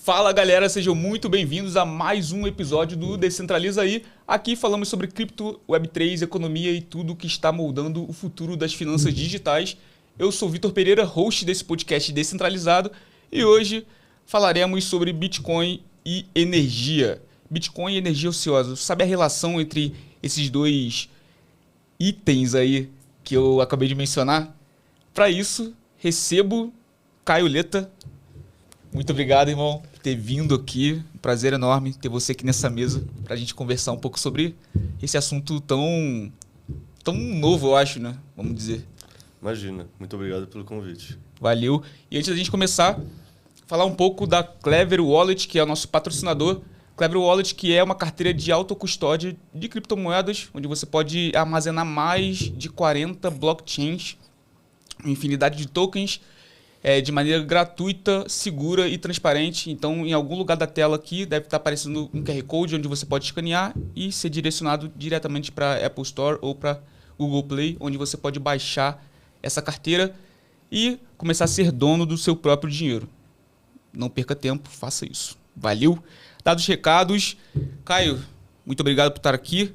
Fala galera, sejam muito bem-vindos a mais um episódio do Descentraliza aí. Aqui falamos sobre cripto, Web3, economia e tudo que está moldando o futuro das finanças digitais. Eu sou Vitor Pereira, host desse podcast descentralizado e hoje falaremos sobre Bitcoin e energia. Bitcoin e energia ociosa. Sabe a relação entre esses dois itens aí que eu acabei de mencionar? Para isso, recebo Caio Leta. Muito obrigado, irmão, por ter vindo aqui. Um prazer enorme ter você aqui nessa mesa para a gente conversar um pouco sobre esse assunto tão novo, eu acho, né? Vamos dizer. Imagina. Muito obrigado pelo convite. Valeu. E antes da gente começar, falar um pouco da Clever Wallet, que é o nosso patrocinador. Clever Wallet, que é uma carteira de autocustódia de criptomoedas, onde você pode armazenar mais de 40 blockchains, uma infinidade de tokens, de maneira gratuita, segura e transparente. Então, em algum lugar da tela aqui deve estar aparecendo um QR Code onde você pode escanear e ser direcionado diretamente para a Apple Store ou para Google Play, onde você pode baixar essa carteira e começar a ser dono do seu próprio dinheiro. Não perca tempo, faça isso. Valeu! Dados os recados. Caio, muito obrigado por estar aqui.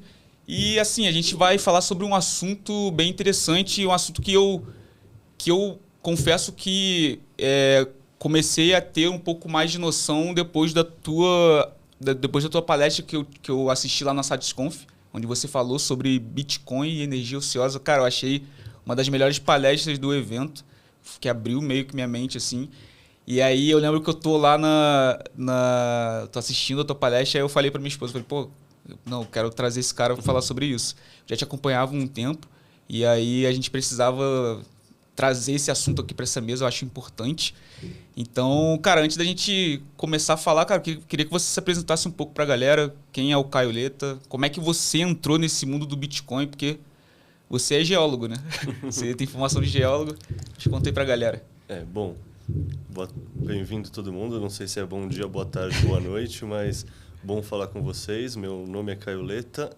E assim, a gente vai falar sobre um assunto bem interessante, um assunto que eu confesso que comecei a ter um pouco mais de noção depois da tua palestra que eu assisti lá na SatisConf, onde você falou sobre Bitcoin e energia ociosa. Cara, eu achei uma das melhores palestras do evento, que abriu meio que minha mente, assim. E aí eu lembro que eu tô lá tô assistindo a tua palestra, aí eu falei pra minha esposa, eu quero trazer esse cara pra falar sobre isso. Já te acompanhava há um tempo, e aí a gente precisava trazer esse assunto aqui para essa mesa, eu acho importante. Então, cara, antes da gente começar a falar, cara, eu queria que você se apresentasse um pouco para a galera. Quem é o Caio Leta? Como é que você entrou nesse mundo do Bitcoin? Porque você é geólogo, né? Você tem formação de geólogo. Te contei para a galera. Bom, bem-vindo todo mundo. Não sei se é bom dia, boa tarde, boa noite, mas bom falar com vocês. Meu nome é Caio Leta.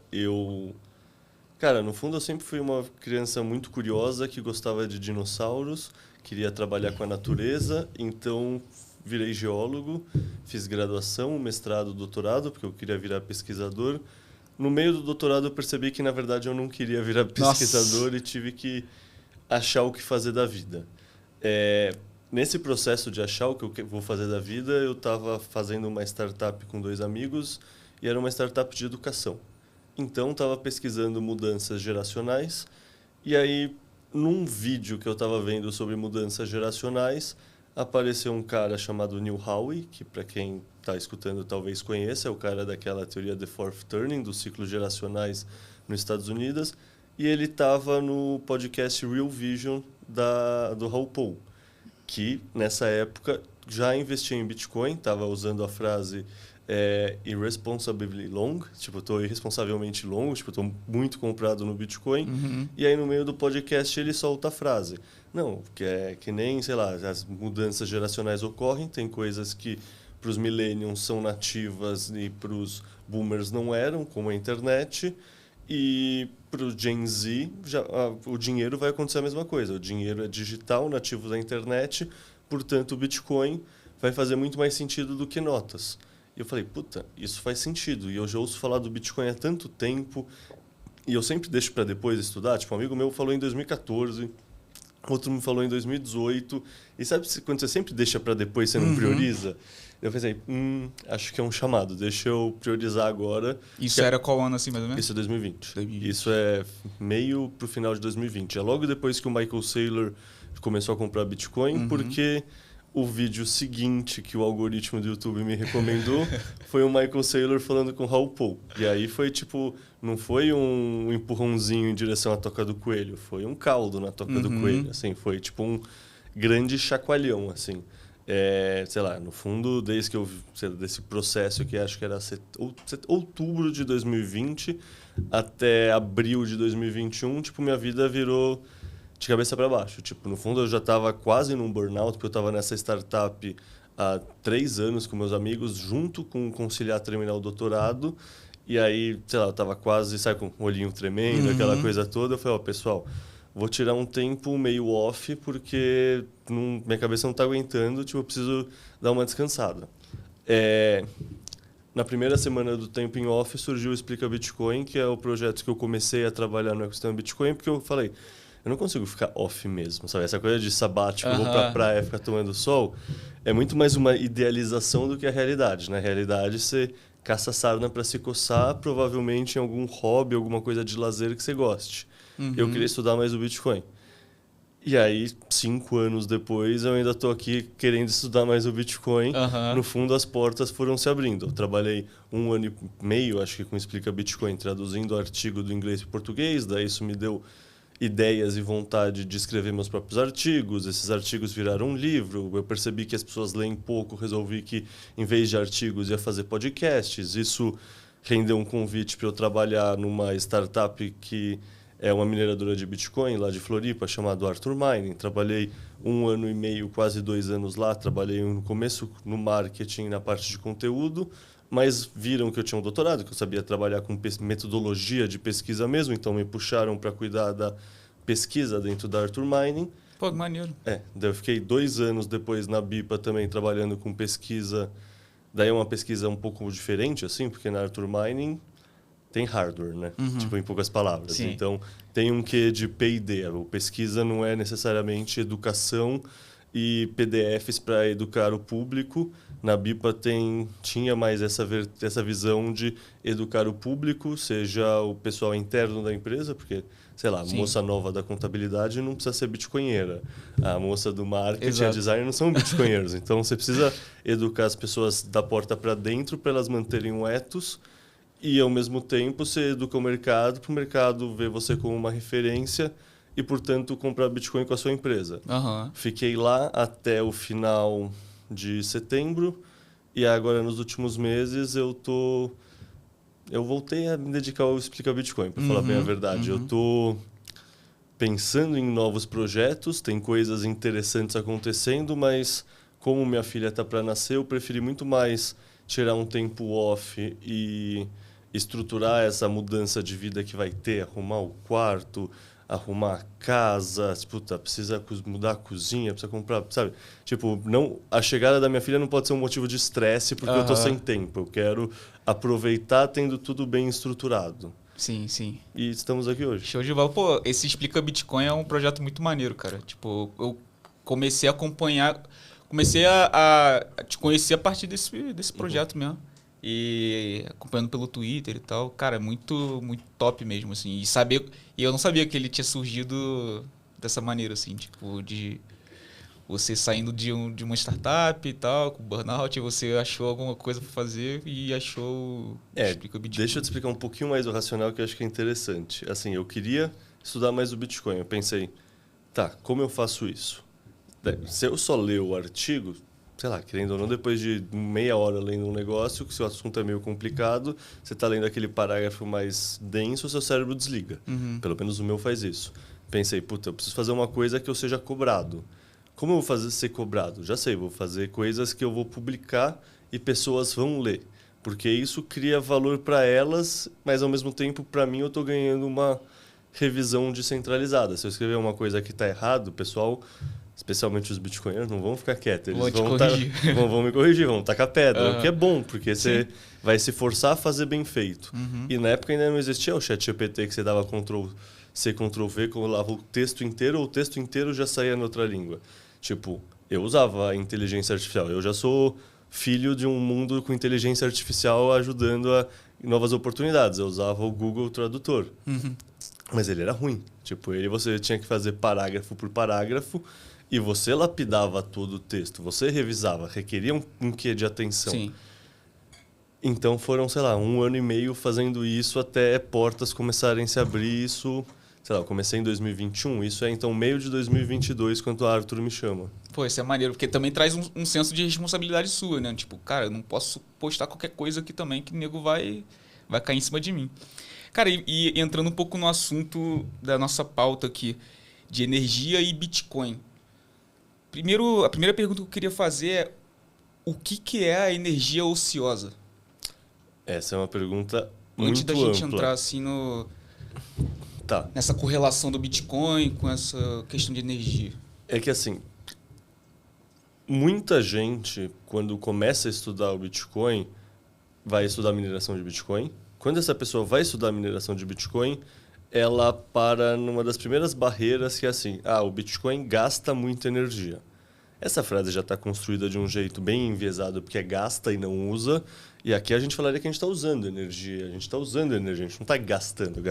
Cara, no fundo eu sempre fui uma criança muito curiosa que gostava de dinossauros, queria trabalhar com a natureza, então virei geólogo, fiz graduação, mestrado, doutorado, porque eu queria virar pesquisador. No meio do doutorado eu percebi que, na verdade, eu não queria virar pesquisador. Nossa. E tive que achar o que fazer da vida. Nesse processo de achar o que eu vou fazer da vida, eu estava fazendo uma startup com 2 amigos e era uma startup de educação. Então, estava pesquisando mudanças geracionais e aí, num vídeo que eu estava vendo sobre mudanças geracionais, apareceu um cara chamado Neil Howe, que para quem está escutando talvez conheça, é o cara daquela teoria The Fourth Turning, dos ciclos geracionais nos Estados Unidos, e ele estava no podcast Real Vision do Raul Paul, que nessa época já investia em Bitcoin, estava usando a frase irresponsably long, tipo, eu tô irresponsavelmente longo, tipo, eu tô muito comprado no Bitcoin. Uhum. E aí no meio do podcast ele solta a frase. Não, que nem, sei lá, as mudanças geracionais ocorrem, tem coisas que para os millennials são nativas e para os boomers não eram, como a internet, e para o Gen Z o dinheiro vai acontecer a mesma coisa. O dinheiro é digital, nativo da internet, portanto o Bitcoin vai fazer muito mais sentido do que notas. E eu falei, puta, isso faz sentido. E eu já ouço falar do Bitcoin há tanto tempo. E eu sempre deixo para depois estudar. Tipo, um amigo meu falou em 2014, outro me falou em 2018. E sabe quando você sempre deixa para depois, você não prioriza? Eu pensei, acho que é um chamado, deixa eu priorizar agora. Isso era qual ano assim, mais ou menos? Isso é 2020. Isso é meio pro final de 2020. É logo depois que o Michael Saylor começou a comprar Bitcoin, porque o vídeo seguinte que o algoritmo do YouTube me recomendou foi o Michael Saylor falando com o Raul Paul. E aí foi tipo, não foi um empurrãozinho em direção à toca do coelho, foi um caldo na toca do coelho, assim, foi tipo um grande chacoalhão, assim. Sei lá, no fundo, desde que eu desse processo que acho que era outubro de 2020 até abril de 2021, tipo, minha vida virou de cabeça para baixo. Tipo, no fundo, eu já estava quase num burnout, porque eu estava nessa startup há 3 anos com meus amigos, junto com conciliar terminar o doutorado. E aí, sei lá, eu estava quase, sabe, com o olhinho tremendo, aquela coisa toda. Eu falei, pessoal, vou tirar um tempo meio off, porque minha cabeça não está aguentando, tipo, eu preciso dar uma descansada. Na primeira semana do tempo em off surgiu o Explica Bitcoin, que é o projeto que eu comecei a trabalhar no ecossistema Bitcoin, porque eu falei, eu não consigo ficar off mesmo, sabe? Essa coisa de sabático, eu vou pra praia ficar tomando sol, é muito mais uma idealização do que a realidade. Na realidade, você caça sarna para se coçar, provavelmente em algum hobby, alguma coisa de lazer que você goste. Eu queria estudar mais o Bitcoin. E aí, 5 anos depois, eu ainda estou aqui querendo estudar mais o Bitcoin. No fundo, as portas foram se abrindo. Eu trabalhei 1 ano e meio, acho que com Explica Bitcoin, traduzindo artigo do inglês para o português. Daí isso me deu ideias e vontade de escrever meus próprios artigos. Esses artigos viraram um livro. Eu percebi que as pessoas leem pouco. Resolvi que, em vez de artigos, ia fazer podcasts. Isso rendeu um convite para eu trabalhar numa startup que é uma mineradora de Bitcoin lá de Floripa, chamada Arthur Mining. Trabalhei 1 ano e meio, quase 2 anos lá. Trabalhei no começo no marketing, na parte de conteúdo, mas viram que eu tinha um doutorado, que eu sabia trabalhar com metodologia de pesquisa mesmo, então me puxaram para cuidar da pesquisa dentro da Arthur Mining. Pô, que maneiro. Daí eu fiquei 2 anos depois na BIPA também trabalhando com pesquisa. Daí é uma pesquisa um pouco diferente, assim, porque na Arthur Mining tem hardware, né? Tipo, em poucas palavras. Sim. Então, tem um quê de P&D. A pesquisa não é necessariamente educação e PDFs para educar o público. Na BIPA tinha mais essa visão de educar o público, seja o pessoal interno da empresa, porque, sei lá, a moça nova da contabilidade não precisa ser bitcoinheira. A moça do marketing e a design não são bitcoinheiros. Então, você precisa educar as pessoas da porta para dentro para elas manterem um ethos. E, ao mesmo tempo, você educa o mercado para o mercado ver você como uma referência e, portanto, comprar Bitcoin com a sua empresa. Fiquei lá até o final de setembro e agora, nos últimos meses, eu voltei a me dedicar ao Explica Bitcoin, para falar bem a verdade. Eu estou pensando em novos projetos, tem coisas interessantes acontecendo, mas como minha filha está para nascer, eu preferi muito mais tirar um tempo off e estruturar essa mudança de vida que vai ter, arrumar o quarto, arrumar a casa, puta, precisa mudar a cozinha, precisa comprar, sabe? Tipo, a chegada da minha filha não pode ser um motivo de estresse porque eu tô sem tempo. Eu quero aproveitar tendo tudo bem estruturado. Sim, sim. E estamos aqui hoje. Show de bola. Pô, esse Explica Bitcoin é um projeto muito maneiro, cara. Tipo, eu comecei a acompanhar, comecei a te conhecer a partir desse projeto mesmo. E acompanhando pelo Twitter e tal. Cara, é muito, muito top mesmo, assim. E eu não sabia que ele tinha surgido dessa maneira, assim. Tipo, de você saindo de uma startup e tal, com burnout, e você achou alguma coisa para fazer e achou... Explica o Bitcoin. Deixa eu te explicar um pouquinho mais o racional que eu acho que é interessante. Assim, eu queria estudar mais o Bitcoin. Eu pensei, tá, como eu faço isso? Se eu só ler o artigo, sei lá, querendo ou não, depois de meia hora lendo um negócio, que se o assunto é meio complicado, você está lendo aquele parágrafo mais denso, o seu cérebro desliga. Pelo menos o meu faz isso. Pensei, puta, eu preciso fazer uma coisa que eu seja cobrado. Como eu vou fazer ser cobrado? Já sei, vou fazer coisas que eu vou publicar e pessoas vão ler. Porque isso cria valor para elas, mas ao mesmo tempo, para mim, eu estou ganhando uma revisão descentralizada. Se eu escrever uma coisa que está errado, o pessoal... especialmente os bitcoinheiros, não vão ficar quietos. Eles vão me corrigir, vão tacar pedra. O que é bom, porque você vai se forçar a fazer bem feito. E na época ainda não existia o ChatGPT, que você dava Ctrl-C, Ctrl-V, colava o texto inteiro, ou o texto inteiro já saía em outra língua. Tipo, eu usava a inteligência artificial. Eu já sou filho de um mundo com inteligência artificial ajudando a novas oportunidades. Eu usava o Google Tradutor. Mas ele era ruim. Tipo, você tinha que fazer parágrafo por parágrafo, e você lapidava todo o texto, você revisava, requeria um quê de atenção. Sim. Então foram, sei lá, 1 ano e meio fazendo isso até portas começarem a se abrir. Isso, sei lá, eu comecei em 2021, isso é então meio de 2022, quando o Arthur me chama. Pô, isso é maneiro, porque também traz um senso de responsabilidade sua, né? Tipo, cara, eu não posso postar qualquer coisa aqui também que o nego vai cair em cima de mim. Cara, e entrando um pouco no assunto da nossa pauta aqui, de energia e Bitcoin. A primeira pergunta que eu queria fazer é: o que é a energia ociosa? Essa é uma pergunta muito ampla. Antes da gente entrar assim nessa correlação do Bitcoin com essa questão de energia. É que assim, muita gente, quando começa a estudar o Bitcoin, vai estudar mineração de Bitcoin. Quando essa pessoa vai estudar mineração de Bitcoin, ela para numa das primeiras barreiras que é assim, o Bitcoin gasta muita energia. Essa frase já está construída de um jeito bem enviesado, porque é gasta e não usa. E aqui a gente falaria que a gente está usando energia. A gente está usando energia, a gente não está gastando.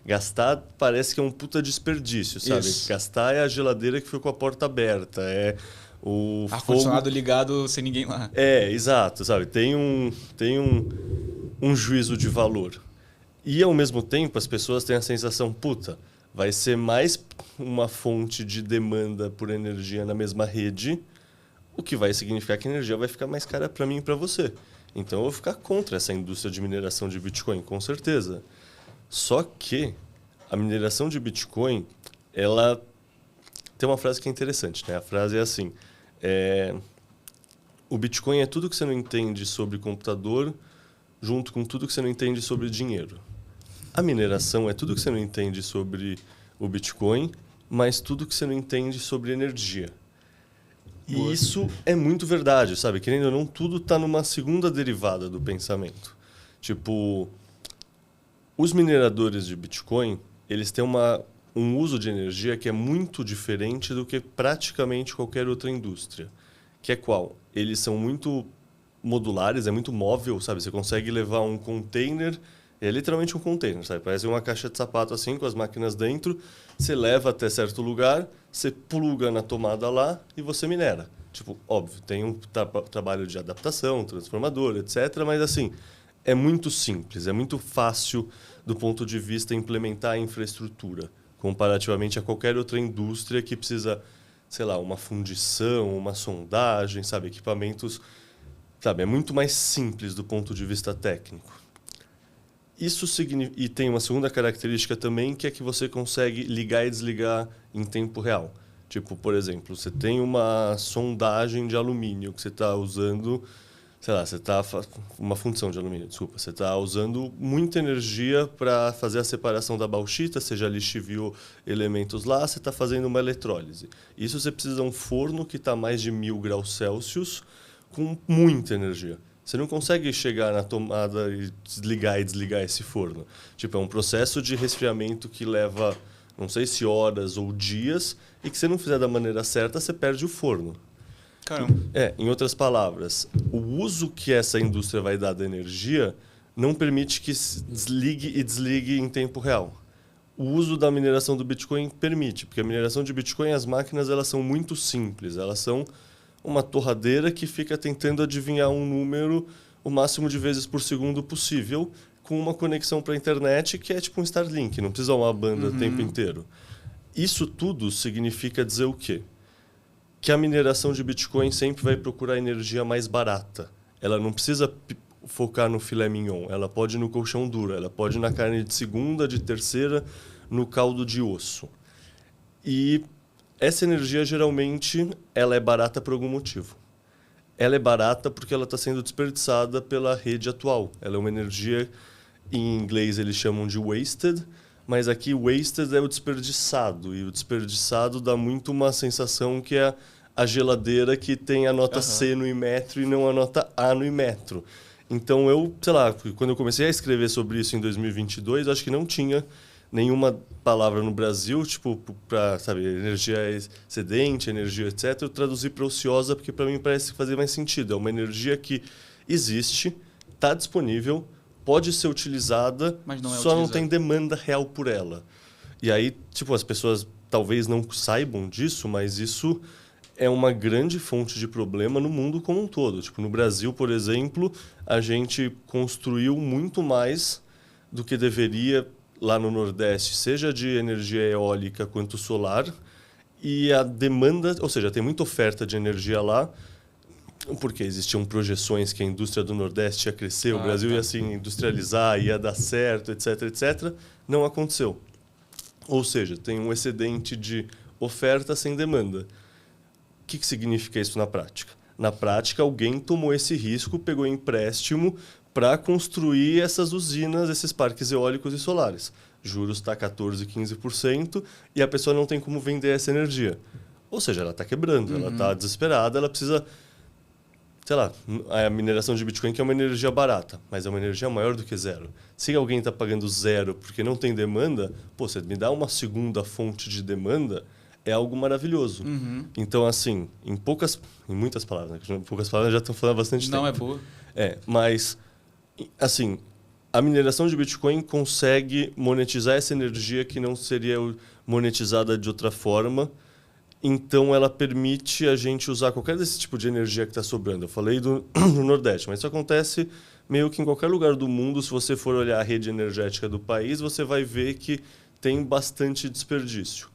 Gastar parece que é um puta desperdício, sabe? Isso. Gastar é a geladeira que ficou com a porta aberta, é o Ar-condicionado ligado sem ninguém lá. Exato, sabe? Tem um juízo de valor. E, ao mesmo tempo, as pessoas têm a sensação, puta, vai ser mais uma fonte de demanda por energia na mesma rede, o que vai significar que a energia vai ficar mais cara para mim e para você. Então, eu vou ficar contra essa indústria de mineração de Bitcoin, com certeza. Só que a mineração de Bitcoin, ela tem uma frase que é interessante, né? A frase é assim, o Bitcoin é tudo que você não entende sobre computador, junto com tudo que você não entende sobre dinheiro. A mineração é tudo que você não entende sobre o Bitcoin, mas tudo que você não entende sobre energia. E isso é muito verdade, sabe? Querendo ou não, tudo está numa segunda derivada do pensamento. Tipo, os mineradores de Bitcoin, eles têm um uso de energia que é muito diferente do que praticamente qualquer outra indústria. Que é qual? Eles são muito modulares, é muito móvel, sabe? Você consegue levar um container, é literalmente um container, sabe? Parece uma caixa de sapato assim, com as máquinas dentro, você leva até certo lugar, você pluga na tomada lá e você minera. Tipo, óbvio, tem um trabalho de adaptação, transformador, etc. Mas assim, é muito simples, é muito fácil do ponto de vista implementar a infraestrutura, comparativamente a qualquer outra indústria que precisa, sei lá, uma fundição, uma sondagem, sabe? Equipamentos... Sabe, é muito mais simples do ponto de vista técnico. Isso significa, e tem uma segunda característica também, que é que você consegue ligar e desligar em tempo real. Tipo, por exemplo, você tem uma sondagem de alumínio que você está usando, sei lá, uma fundição de alumínio, desculpa, você está usando muita energia para fazer a separação da bauxita, você já lixiviou elementos lá, você está fazendo uma eletrólise. Isso você precisa de um forno que está a mais de 1000 graus Celsius, com muita energia. Você não consegue chegar na tomada e desligar esse forno. Tipo, é um processo de resfriamento que leva, não sei se horas ou dias, e que se não fizer da maneira certa, você perde o forno. Caramba. Em outras palavras, o uso que essa indústria vai dar da energia não permite que se desligue e desligue em tempo real. O uso da mineração do Bitcoin permite, porque a mineração de Bitcoin, as máquinas elas são muito simples, elas são uma torradeira que fica tentando adivinhar um número o máximo de vezes por segundo possível, com uma conexão para a internet que é tipo um Starlink, não precisa uma banda o tempo inteiro. Isso tudo significa dizer o quê? Que a mineração de Bitcoin sempre vai procurar energia mais barata. Ela não precisa focar no filé mignon, ela pode ir no colchão duro, ela pode ir na carne de segunda, de terceira, no caldo de osso. E essa energia, geralmente, ela é barata por algum motivo. Ela é barata porque ela está sendo desperdiçada pela rede atual. Ela é uma energia, em inglês eles chamam de wasted, mas aqui wasted é o desperdiçado. E o desperdiçado dá muito uma sensação que é a geladeira que tem a nota C no Inmetro e não a nota A no Inmetro. Então, sei lá, quando eu comecei a escrever sobre isso em 2022, acho que não tinha nenhuma palavra no Brasil, tipo, para, sabe, energia excedente, energia, etc. Eu traduzi para ociosa porque para mim parece fazer mais sentido. É uma energia que existe, está disponível, pode ser utilizada, mas não tem demanda real por ela. E aí, tipo, as pessoas talvez não saibam disso, mas isso é uma grande fonte de problema no mundo como um todo. Tipo, no Brasil, por exemplo, a gente construiu muito mais do que deveria lá no Nordeste, seja de energia eólica quanto solar, e a demanda, ou seja, tem muita oferta de energia lá, porque existiam projeções que a indústria do Nordeste ia crescer, o Brasil ia se industrializar, ia dar certo, etc, etc. Não aconteceu. Ou seja, tem um excedente de oferta sem demanda. O que significa isso na prática? Na prática, alguém tomou esse risco, pegou empréstimo para construir essas usinas, esses parques eólicos e solares. Juros está 14%, 15% e a pessoa não tem como vender essa energia. Ou seja, ela está quebrando, ela está desesperada, ela precisa... Sei lá, a mineração de Bitcoin que é uma energia barata, mas é uma energia maior do que zero. Se alguém está pagando zero porque não tem demanda, pô, você me dá uma segunda fonte de demanda, é algo maravilhoso. Então, assim, em muitas palavras, né? Em poucas palavras já estão falando há bastante tempo. Não é boa. Mas, assim, a mineração de Bitcoin consegue monetizar essa energia que não seria monetizada de outra forma. Então, ela permite a gente usar qualquer desse tipo de energia que está sobrando. Eu falei do Nordeste, mas isso acontece meio que em qualquer lugar do mundo. Se você for olhar a rede energética do país, você vai ver que tem bastante desperdício.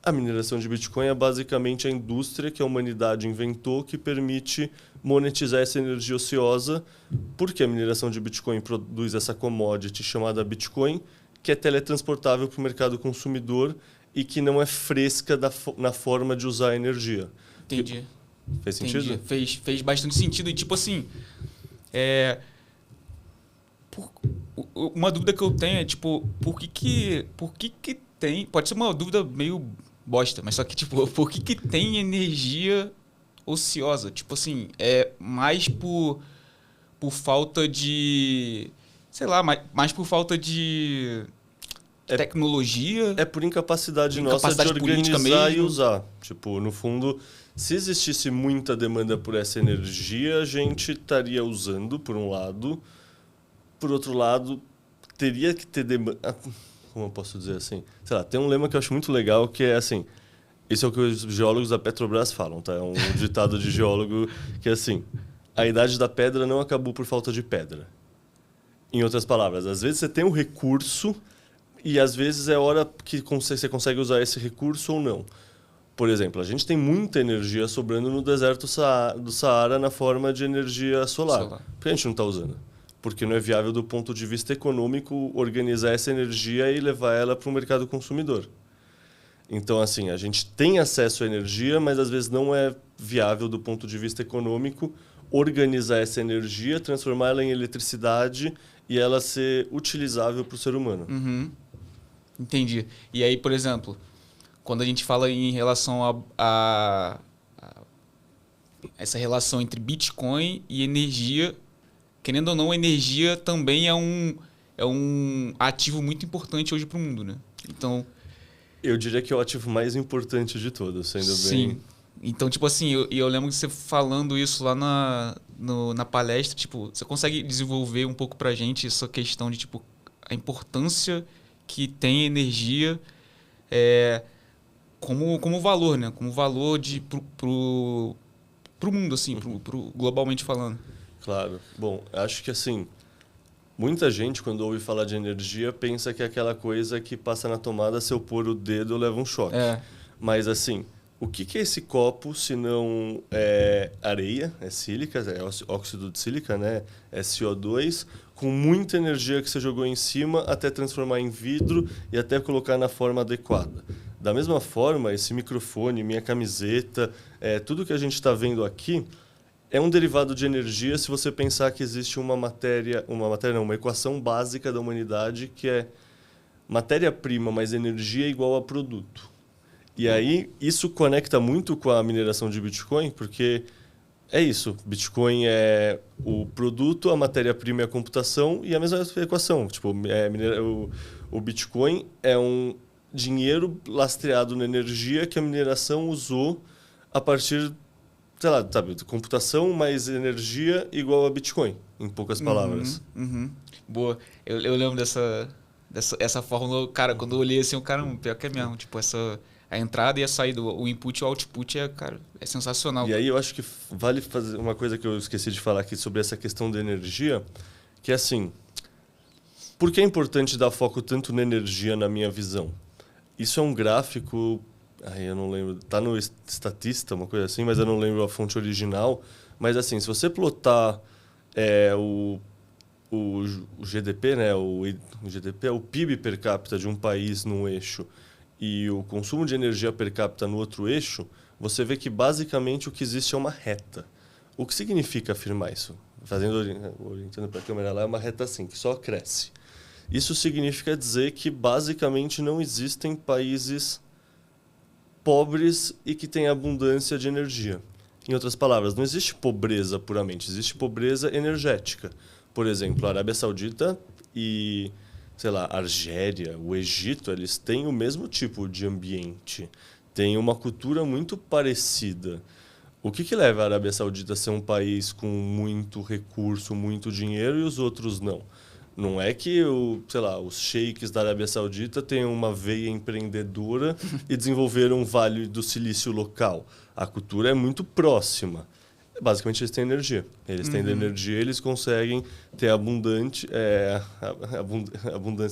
A mineração de Bitcoin é basicamente a indústria que a humanidade inventou que permite monetizar essa energia ociosa, porque a mineração de Bitcoin produz essa commodity chamada Bitcoin, que é teletransportável para o mercado consumidor e que não é fresca na forma de usar a energia. Entendi. Fez sentido? Fez bastante sentido. E, tipo assim, uma dúvida que eu tenho é, tipo, por que tem... Pode ser uma dúvida meio bosta, mas só que, tipo, por que tem energia ociosa? Tipo assim, é mais por falta de... Sei lá, mais por falta de... tecnologia. É por incapacidade nossa de organizar e usar. Tipo, no fundo, se existisse muita demanda por essa energia, a gente estaria usando, por um lado. Por outro lado, teria que ter demanda... Como eu posso dizer assim? Sei lá, tem um lema que eu acho muito legal, que é assim... Isso é o que os geólogos da Petrobras falam, tá? É um ditado de geólogo que é assim... A idade da pedra não acabou por falta de pedra. Em outras palavras, às vezes você tem um recurso... E, às vezes, é hora que você consegue usar esse recurso ou não. Por exemplo, a gente tem muita energia sobrando no deserto do Saara na forma de energia solar. Por que a gente não está usando? Porque não é viável do ponto de vista econômico organizar essa energia e levar ela para o mercado consumidor. Então, assim, a gente tem acesso à energia, mas, às vezes, não é viável do ponto de vista econômico organizar essa energia, transformá-la em eletricidade e ela ser utilizável para o ser humano. Entendi. E aí, por exemplo, quando a gente fala em relação a essa relação entre Bitcoin e energia, querendo ou não, energia também é um ativo muito importante hoje para o mundo, né? Então, eu diria que é o ativo mais importante de todos, sendo bem... Sim. Então, tipo assim, eu lembro de você falando isso lá na palestra, tipo, você consegue desenvolver um pouco pra gente essa questão de, tipo, a importância que tem energia como valor, né? Como valor pro mundo, assim, globalmente falando. Claro. Bom, acho que assim, muita gente, quando ouve falar de energia, pensa que é aquela coisa que passa na tomada, se eu pôr o dedo, eu levo um choque. Mas assim, o que é esse copo se não é areia, é sílica, é óxido de sílica, né? É CO2, com muita energia que você jogou em cima até transformar em vidro e até colocar na forma adequada. Da mesma forma, esse microfone, minha camiseta, tudo que a gente está vendo aqui é um derivado de energia se você pensar que existe uma equação básica da humanidade que é matéria-prima mais energia igual a produto. E aí, isso conecta muito com a mineração de Bitcoin, porque é isso. Bitcoin é o produto, a matéria-prima é a computação e a mesma equação. Tipo, o Bitcoin é um dinheiro lastreado na energia que a mineração usou a partir, sei lá, sabe, computação mais energia igual a Bitcoin, em poucas palavras. Boa. Eu lembro dessa fórmula, cara, quando eu olhei assim, o cara, pior que é mesmo, tipo, a entrada e a saída, o input e o output é sensacional. E aí eu acho que vale fazer uma coisa que eu esqueci de falar aqui sobre essa questão da energia, que é assim, por que é importante dar foco tanto na energia na minha visão? Isso é um gráfico, eu não lembro, tá no Statista, uma coisa assim, mas eu não lembro a fonte original, mas assim, se você plotar o GDP, né, o GDP é o PIB per capita de um país num eixo, e o consumo de energia per capita no outro eixo, você vê que basicamente o que existe é uma reta. O que significa afirmar isso? Orientando para a câmera lá, é uma reta assim, que só cresce. Isso significa dizer que basicamente não existem países pobres e que têm abundância de energia. Em outras palavras, não existe pobreza puramente, existe pobreza energética. Por exemplo, a Arábia Saudita e, sei lá, a Argélia, o Egito, eles têm o mesmo tipo de ambiente, têm uma cultura muito parecida. O que leva a Arábia Saudita a ser um país com muito recurso, muito dinheiro e os outros não? Não é que sei lá, os sheiks da Arábia Saudita tenham uma veia empreendedora e desenvolveram um vale do silício local. A cultura é muito próxima. Basicamente, eles têm energia. Eles têm energia, eles conseguem ter abundância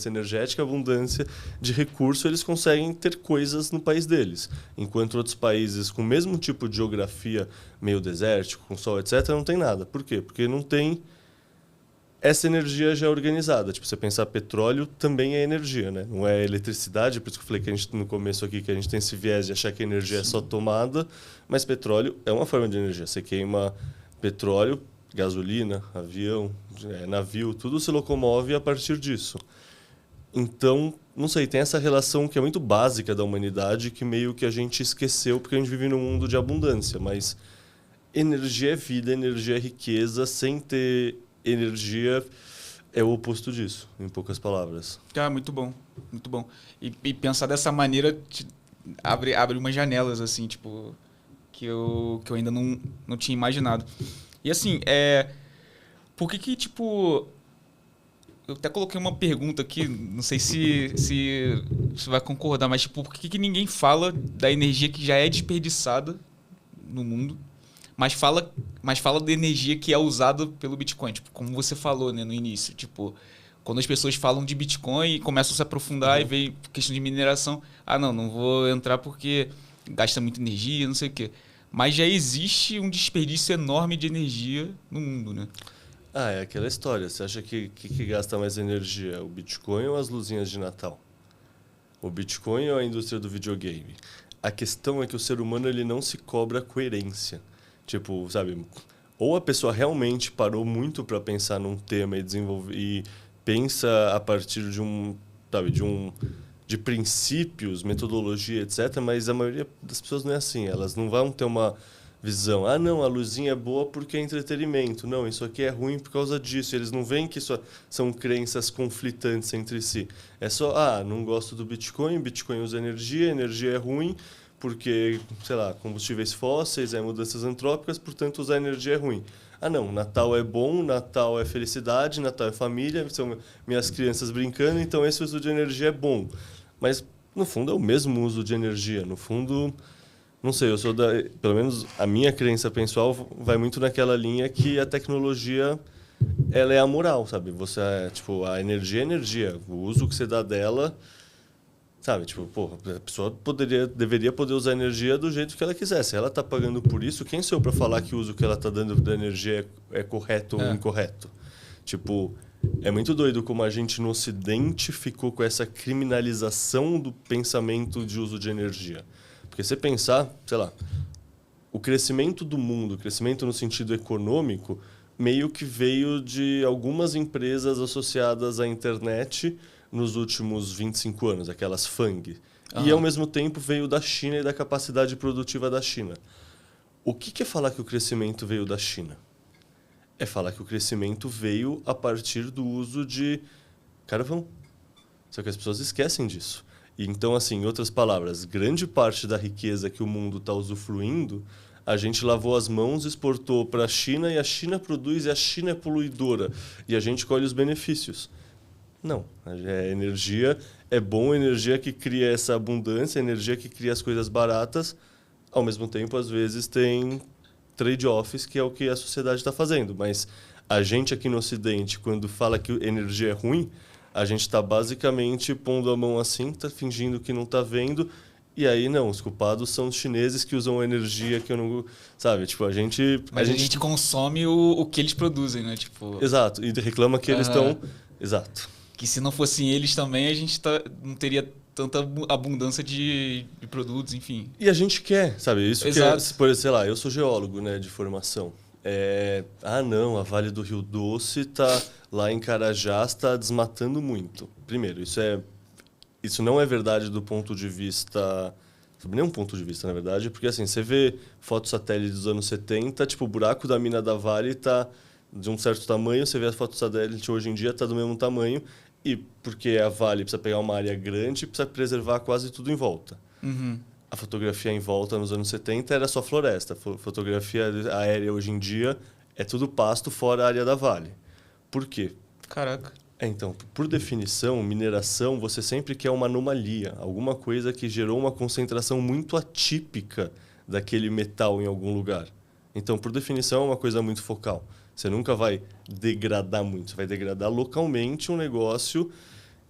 energética, abundância de recurso, eles conseguem ter coisas no país deles. Enquanto outros países com o mesmo tipo de geografia, meio desértico, com sol, etc., não tem nada. Por quê? Porque não tem essa energia já é organizada. Tipo, você pensar petróleo também é energia, né? Não é eletricidade, por isso que eu falei que a gente, no começo aqui, que a gente tem esse viés de achar que a energia é só tomada, mas petróleo é uma forma de energia. Você queima petróleo, gasolina, avião, navio, tudo se locomove a partir disso. Então, não sei, tem essa relação que é muito básica da humanidade que meio que a gente esqueceu porque a gente vive num mundo de abundância, mas energia é vida, energia é riqueza, sem ter energia é o oposto disso, em poucas palavras. Muito bom, muito bom. E pensar dessa maneira abre umas janelas, assim, tipo, que eu ainda não tinha imaginado. E assim, por que, tipo... Eu até coloquei uma pergunta aqui, não sei se você vai concordar, mas tipo, por que ninguém fala da energia que já é desperdiçada no mundo, mas fala da energia que é usada pelo Bitcoin, tipo, como você falou, né, no início, tipo, quando as pessoas falam de Bitcoin e começam a se aprofundar e veem questão de mineração, não vou entrar porque gasta muita energia, não sei o quê. Mas já existe um desperdício enorme de energia no mundo, né? É aquela história. Você acha que gasta mais energia, o Bitcoin ou as luzinhas de Natal? O Bitcoin ou a indústria do videogame? A questão é que o ser humano ele não se cobra coerência. Tipo, sabe, ou a pessoa realmente parou muito para pensar num tema e desenvolver e pensa a partir de princípios, metodologia, etc. Mas a maioria das pessoas não é assim. Elas não vão ter uma visão. Não, a luzinha é boa porque é entretenimento. Não, isso aqui é ruim por causa disso. Eles não veem que isso são crenças conflitantes entre si. É só, não gosto do Bitcoin usa energia é ruim porque, sei lá, combustíveis fósseis, mudanças antrópicas, portanto usar energia é ruim. Não, Natal é bom, Natal é felicidade, Natal é família, são minhas crianças brincando, então esse uso de energia é bom. Mas, no fundo, é o mesmo uso de energia. No fundo, não sei, pelo menos a minha crença pessoal vai muito naquela linha que a tecnologia ela é amoral, sabe? A energia é energia. O uso que você dá dela, sabe? Tipo, a pessoa deveria poder usar a energia do jeito que ela quiser. Se ela está pagando por isso, quem sou eu para falar que o uso que ela está dando da energia é correto ou incorreto? Tipo, é muito doido como a gente no Ocidente ficou com essa criminalização do pensamento de uso de energia. Porque você pensar, sei lá, o crescimento do mundo, o crescimento no sentido econômico, meio que veio de algumas empresas associadas à internet nos últimos 25 anos, aquelas FANG. E, ao mesmo tempo, veio da China e da capacidade produtiva da China. O que é falar que o crescimento veio da China? É falar que o crescimento veio a partir do uso de carvão. Só que as pessoas esquecem disso. Então, assim, em outras palavras, grande parte da riqueza que o mundo está usufruindo, a gente lavou as mãos, exportou para a China e a China produz e a China é poluidora. E a gente colhe os benefícios. Não. Energia é bom, energia que cria essa abundância, energia que cria as coisas baratas. Ao mesmo tempo, às vezes, tem trade-offs, que é o que a sociedade está fazendo. Mas a gente aqui no Ocidente, quando fala que energia é ruim, a gente está basicamente pondo a mão assim, está fingindo que não está vendo, e aí não, os culpados são os chineses que usam a energia que eu não... Sabe, tipo, a gente consome o que eles produzem, né? Tipo... Exato, e reclama que eles estão... Exato. Que se não fossem eles também, a gente não teria tanta abundância de produtos, enfim. E a gente quer, sabe? Isso Exato. que, por, sei lá, eu sou geólogo, né, de formação. Não, a Vale do Rio Doce tá lá em Carajás, está desmatando muito. Primeiro, isso não é verdade do ponto de vista Sob nenhum ponto de vista, na verdade. Porque, assim, você vê fotos satélite dos anos 70, tipo, o buraco da mina da Vale tá de um certo tamanho, você vê a foto satélite hoje em dia tá do mesmo tamanho, e porque a Vale precisa pegar uma área grande e precisa preservar quase tudo em volta. Uhum. A fotografia em volta nos anos 70 era só floresta. Fotografia aérea hoje em dia é tudo pasto fora a área da Vale. Por quê? Caraca. Então, por definição, mineração, você sempre quer uma anomalia, alguma coisa que gerou uma concentração muito atípica daquele metal em algum lugar. Então, por definição, é uma coisa muito focal. Você nunca vai degradar muito, você vai degradar localmente um negócio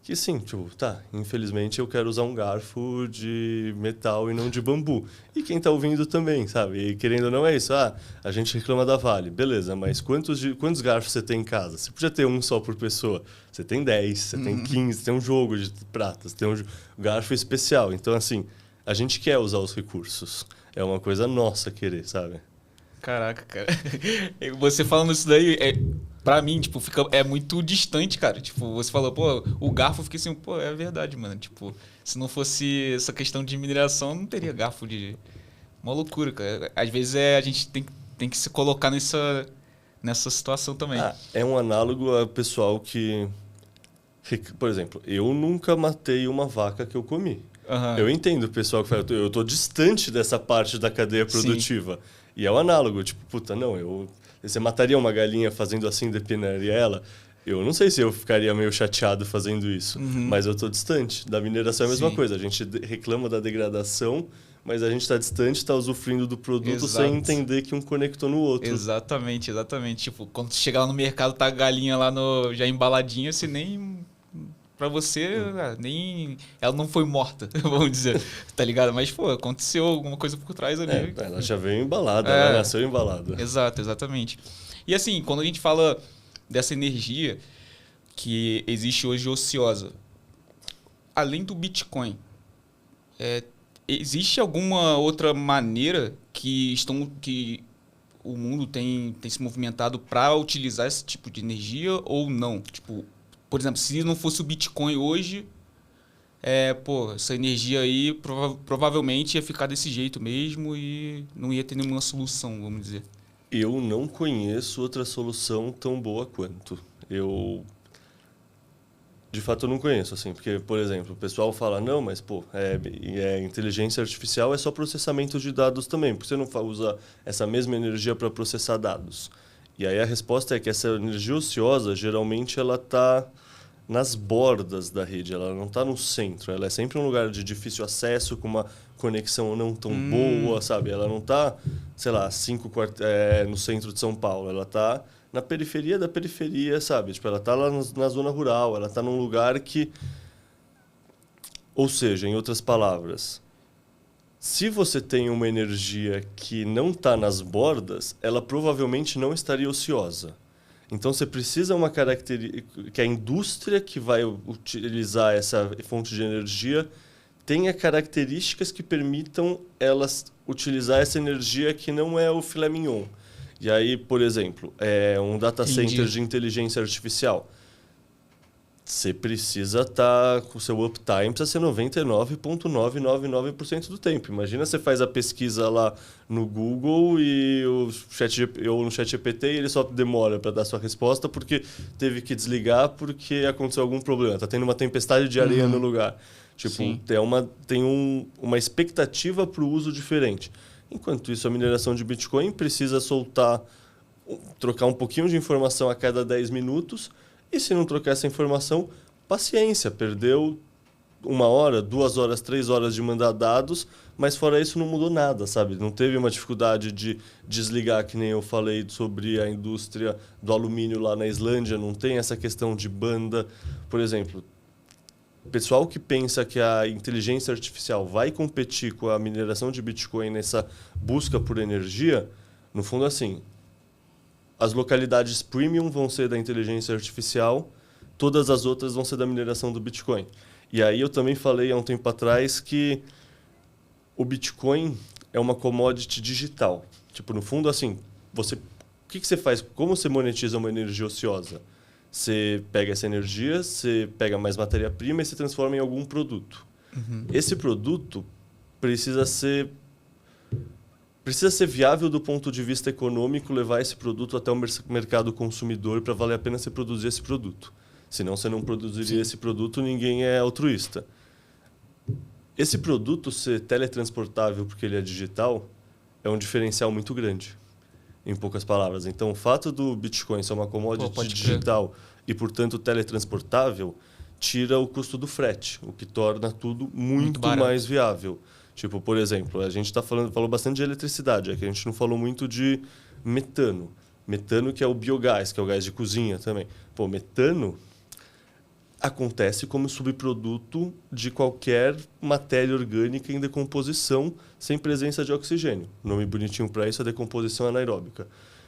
que, sim, tipo, tá, infelizmente eu quero usar um garfo de metal e não de bambu. E quem tá ouvindo também, sabe? E querendo ou não é isso. Ah, a gente reclama da Vale. Beleza, mas quantos garfos você tem em casa? Você podia ter um só por pessoa. Você tem 10, você tem 15, você tem um jogo de prata, você tem um garfo especial. Então, assim, a gente quer usar os recursos. É uma coisa nossa querer, sabe? Caraca, cara. Você falando isso daí, pra mim, tipo, é muito distante, cara. Tipo, você falou, pô, o garfo, eu fiquei assim, pô, é verdade, mano. Tipo, se não fosse essa questão de mineração, não teria garfo de... Uma loucura, cara. Às vezes a gente tem que se colocar nessa situação também. Ah, é um análogo ao pessoal que... Por exemplo, eu nunca matei uma vaca que eu comi. Uhum. Eu entendo o pessoal que fala, eu tô distante dessa parte da cadeia produtiva. Sim. E é o análogo, tipo, puta, não, você mataria uma galinha fazendo assim, depenaria ela? Eu não sei se eu ficaria meio chateado fazendo isso, mas eu tô distante. Da mineração é a mesma coisa, a gente reclama da degradação, mas a gente está distante, está usufruindo do produto sem entender que um conectou no outro. Exatamente. Tipo, quando você chega lá no mercado, tá a galinha lá já embaladinha, você nem... Pra você, nem... Ela não foi morta, vamos dizer, tá ligado? Mas, pô, aconteceu alguma coisa por trás ali. Ela já veio embalada, ela nasceu embalada. Exatamente. E assim, quando a gente fala dessa energia que existe hoje ociosa, além do Bitcoin, existe alguma outra maneira que o mundo tem se movimentado para utilizar esse tipo de energia ou não? Tipo, por exemplo, se não fosse o Bitcoin hoje, essa energia aí provavelmente ia ficar desse jeito mesmo e não ia ter nenhuma solução, vamos dizer. Eu não conheço outra solução tão boa quanto. De fato, eu não conheço, assim, porque, por exemplo, o pessoal fala, não, mas, inteligência artificial é só processamento de dados também, por que você não usa essa mesma energia para processar dados? E aí a resposta é que essa energia ociosa, geralmente, ela está nas bordas da rede, ela não está no centro, ela é sempre um lugar de difícil acesso, com uma conexão não tão boa, sabe? Ela não está, sei lá, no centro de São Paulo, ela está na periferia da periferia, sabe? Tipo, ela está lá na zona rural, ela está num lugar que... Ou seja, em outras palavras, se você tem uma energia que não está nas bordas, ela provavelmente não estaria ociosa. Então, você precisa uma característica que a indústria que vai utilizar essa fonte de energia tenha características que permitam elas utilizar essa energia que não é o filé mignon. E aí, por exemplo, um data center de inteligência artificial. Você precisa estar com o seu uptime, precisa ser 99,999% do tempo. Imagina você faz a pesquisa lá no Google e ou no ChatGPT e ele só demora para dar sua resposta porque teve que desligar porque aconteceu algum problema. Está tendo uma tempestade de areia no lugar. Tipo, tem uma expectativa para o uso diferente. Enquanto isso, a mineração de Bitcoin precisa trocar um pouquinho de informação a cada 10 minutos. E se não trocar essa informação, paciência, perdeu 1 hora, 2 horas, 3 horas de mandar dados, mas fora isso não mudou nada, sabe? Não teve uma dificuldade de desligar, que nem eu falei sobre a indústria do alumínio lá na Islândia, não tem essa questão de banda. Por exemplo, o pessoal que pensa que a inteligência artificial vai competir com a mineração de Bitcoin nessa busca por energia, no fundo, assim, as localidades premium vão ser da inteligência artificial, todas as outras vão ser da mineração do Bitcoin. E aí eu também falei há um tempo atrás que o Bitcoin é uma commodity digital. Tipo, no fundo, assim, o que você faz? Como você monetiza uma energia ociosa? Você pega essa energia, você pega mais matéria-prima e se transforma em algum produto. Esse produto, precisa ser viável do ponto de vista econômico levar esse produto até o mercado consumidor para valer a pena você produzir esse produto. Senão você não produziria esse produto, ninguém é altruísta. Esse produto ser teletransportável porque ele é digital é um diferencial muito grande, em poucas palavras. Então, o fato do Bitcoin ser uma commodity digital e, portanto, teletransportável, tira o custo do frete, o que torna tudo muito mais viável. Tipo, por exemplo, a gente falou bastante de eletricidade, é que a gente não falou muito de metano. Metano, que é o biogás, que é o gás de cozinha também. Pô, metano acontece como subproduto de qualquer matéria orgânica em decomposição sem presença de oxigênio. O nome bonitinho para isso é decomposição anaeróbica.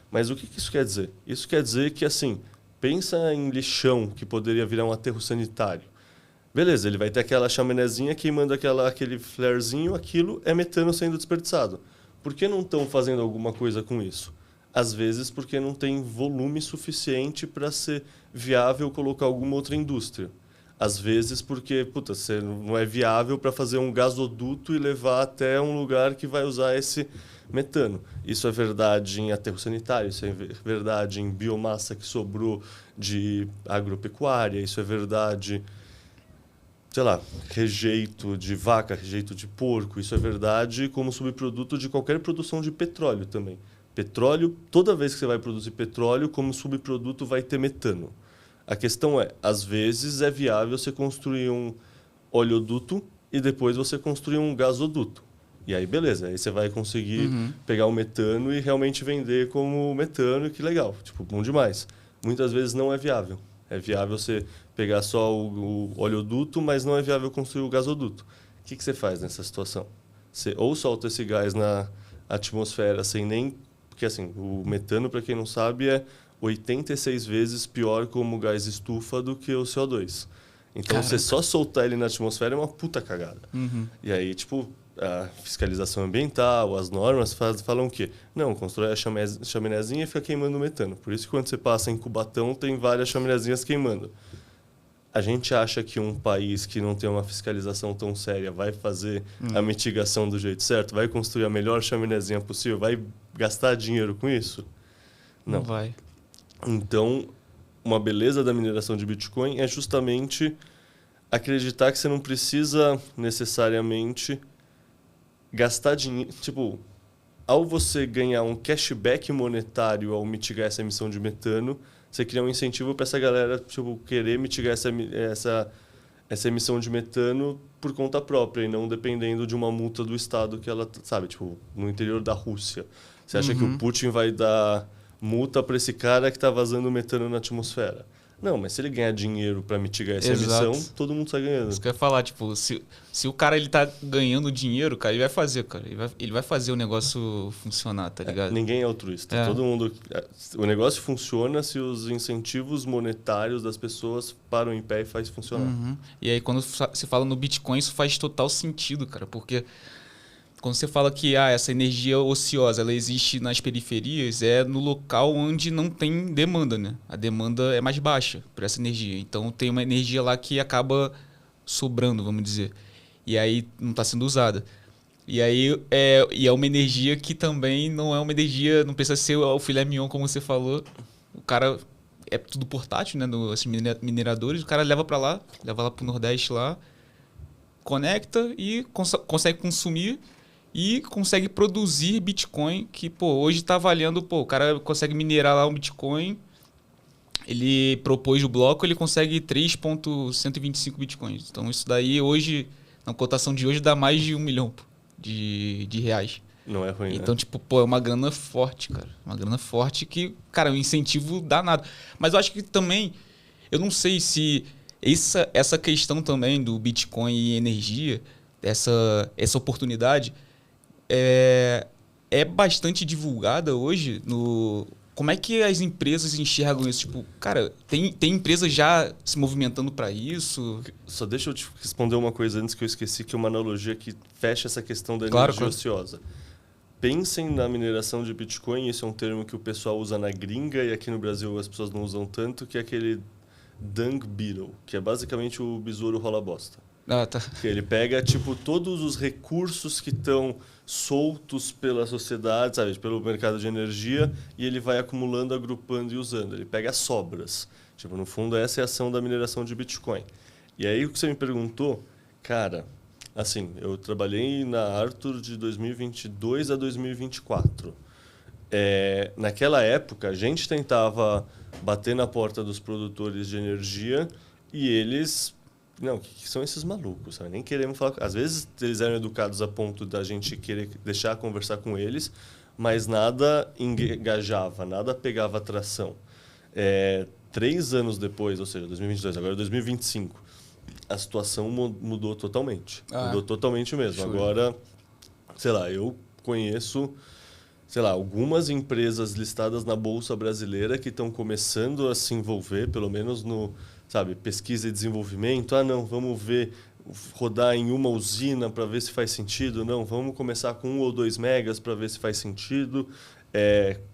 Mas o que isso quer dizer? Isso quer dizer que, assim, pensa em lixão que poderia virar um aterro sanitário. Beleza, ele vai ter aquela chaminézinha queimando aquele flarezinho, aquilo é metano sendo desperdiçado. Por que não estão fazendo alguma coisa com isso? Às vezes porque não tem volume suficiente para ser viável colocar alguma outra indústria. Às vezes porque você não é viável para fazer um gasoduto e levar até um lugar que vai usar esse metano. Isso é verdade em aterro sanitário, isso é verdade em biomassa que sobrou de agropecuária, isso é verdade, sei lá, rejeito de vaca, rejeito de porco, isso é verdade como subproduto de qualquer produção de petróleo também. Petróleo, toda vez que você vai produzir petróleo, como subproduto vai ter metano. A questão é, às vezes é viável você construir um oleoduto e depois você construir um gasoduto. E aí, beleza, aí você vai conseguir pegar o metano e realmente vender como metano, e que legal, tipo, bom demais. Muitas vezes não é viável. É viável você pegar só o oleoduto, mas não é viável construir o gasoduto. O que você faz nessa situação? Você ou solta esse gás na atmosfera sem nem... Porque, assim, o metano, para quem não sabe, é 86 vezes pior como gás estufa do que o CO2. Então, você só soltar ele na atmosfera é uma puta cagada. E aí, tipo, a fiscalização ambiental, as normas falam o quê? Não, constrói a chaminézinha e fica queimando metano. Por isso que quando você passa em Cubatão, tem várias chaminézinhas queimando. A gente acha que um país que não tem uma fiscalização tão séria vai fazer a mitigação do jeito certo? Vai construir a melhor chaminézinha possível? Vai gastar dinheiro com isso? Não vai. Então, uma beleza da mineração de Bitcoin é justamente acreditar que você não precisa necessariamente gastar dinheiro. Tipo, ao você ganhar um cashback monetário ao mitigar essa emissão de metano, você cria um incentivo para essa galera tipo, querer mitigar essa emissão de metano por conta própria e não dependendo de uma multa do Estado que ela, sabe, tipo, no interior da Rússia. Você acha que o Putin vai dar multa para esse cara que está vazando metano na atmosfera? Não, mas se ele ganhar dinheiro para mitigar essa emissão, todo mundo sai ganhando. Isso que eu ia falar, tipo, se o cara ele tá ganhando dinheiro, cara, ele vai fazer, cara. Ele vai fazer o negócio funcionar, tá ligado? Ninguém é altruísta. Todo mundo... O negócio funciona se os incentivos monetários das pessoas param em pé e faz funcionar. E aí, quando se fala no Bitcoin, isso faz total sentido, cara, porque quando você fala que essa energia ociosa ela existe nas periferias, é no local onde não tem demanda, né? A demanda é mais baixa para essa energia. Então tem uma energia lá que acaba sobrando, vamos dizer. E aí não está sendo usada. E aí é uma energia que também não é uma energia, não precisa ser o filé mignon, como você falou. O cara é tudo portátil, né? Esses mineradores, o cara leva para lá para o Nordeste lá, conecta e consegue consumir. E consegue produzir Bitcoin, que hoje está valendo... o cara consegue minerar lá um Bitcoin, ele propôs o bloco, ele consegue 3.125 Bitcoins. Então isso daí hoje, na cotação de hoje, dá mais de 1 milhão de reais. Não é ruim, então, né? é uma grana forte, cara. Uma grana forte que, cara, é um incentivo danado. Mas eu acho que também, eu não sei se essa questão também do Bitcoin e energia, essa oportunidade... É bastante divulgada hoje no... Como é que as empresas enxergam isso? Tipo, cara, tem empresas já se movimentando para isso? Só deixa eu te responder uma coisa antes que eu esqueci, que é uma analogia que fecha essa questão da energia ociosa. Pensem na mineração de Bitcoin, isso é um termo que o pessoal usa na gringa e aqui no Brasil as pessoas não usam tanto, que é aquele dung beetle, que é basicamente o besouro rola bosta. Ah, tá. Que ele pega, tipo, todos os recursos que estão soltos pela sociedade, sabe, pelo mercado de energia, e ele vai acumulando, agrupando e usando. Ele pega as sobras. Tipo, no fundo, essa é a ação da mineração de Bitcoin. E aí, o que você me perguntou, cara, assim, eu trabalhei na Arthur de 2022 a 2024. Naquela época, a gente tentava bater na porta dos produtores de energia e eles... Não, o que são esses malucos? Sabe? Nem queremos falar... Às vezes, eles eram educados a ponto da gente querer deixar conversar com eles, mas nada engajava, nada pegava atração. 3 anos depois, ou seja, 2022, agora 2025, a situação mudou totalmente. Mudou totalmente mesmo. Show. Agora, sei lá, eu conheço... sei lá, algumas empresas listadas na Bolsa Brasileira que estão começando a se envolver, pelo menos no, sabe, pesquisa e desenvolvimento. Ah, não, vamos ver, rodar em uma usina para ver se faz sentido. Não, vamos começar com 1 ou 2 megas para ver se faz sentido.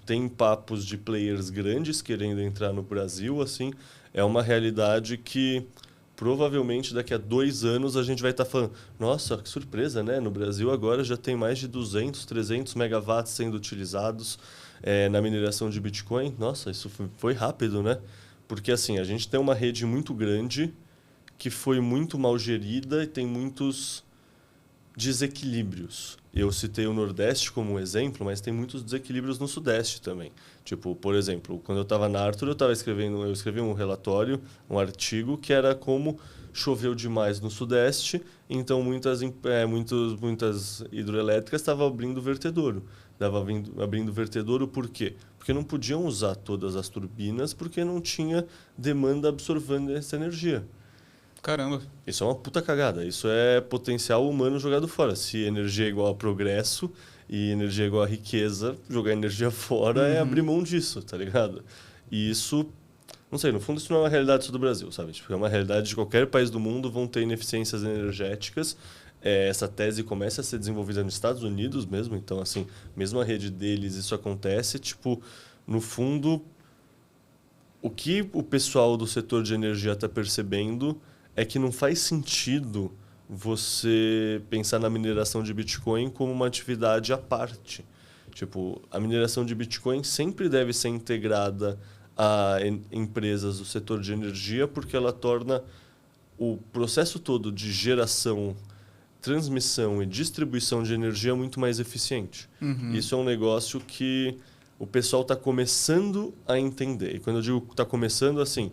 Tem papos de players grandes querendo entrar no Brasil, assim. É uma realidade que... provavelmente daqui a 2 anos a gente vai estar falando, nossa, que surpresa, né? No Brasil agora já tem mais de 200, 300 megawatts sendo utilizados na mineração de Bitcoin. Nossa, isso foi rápido, né? Porque assim, a gente tem uma rede muito grande que foi muito mal gerida e tem muitos desequilíbrios. Eu citei o Nordeste como um exemplo, mas tem muitos desequilíbrios no Sudeste também. Tipo, por exemplo, quando eu estava na Arthur, eu escrevi um relatório, um artigo, que era como choveu demais no Sudeste, então muitas hidroelétricas estavam abrindo vertedouro. Abrindo vertedouro por quê? Porque não podiam usar todas as turbinas, porque não tinha demanda absorvendo essa energia. Caramba. Isso é uma puta cagada. Isso é potencial humano jogado fora. Se energia é igual a progresso e energia é igual a riqueza, jogar energia fora é abrir mão disso, tá ligado? E isso, não sei, no fundo isso não é uma realidade só do Brasil, sabe? Tipo, é uma realidade de qualquer país do mundo, vão ter ineficiências energéticas. Essa tese começa a ser desenvolvida nos Estados Unidos mesmo, então, assim, mesmo a rede deles, isso acontece. Tipo, no fundo, o que o pessoal do setor de energia está percebendo é que não faz sentido você pensar na mineração de Bitcoin como uma atividade à parte. Tipo, a mineração de Bitcoin sempre deve ser integrada a empresas do setor de energia, porque ela torna o processo todo de geração, transmissão e distribuição de energia muito mais eficiente. Isso é um negócio que o pessoal está começando a entender. E quando eu digo está começando, assim...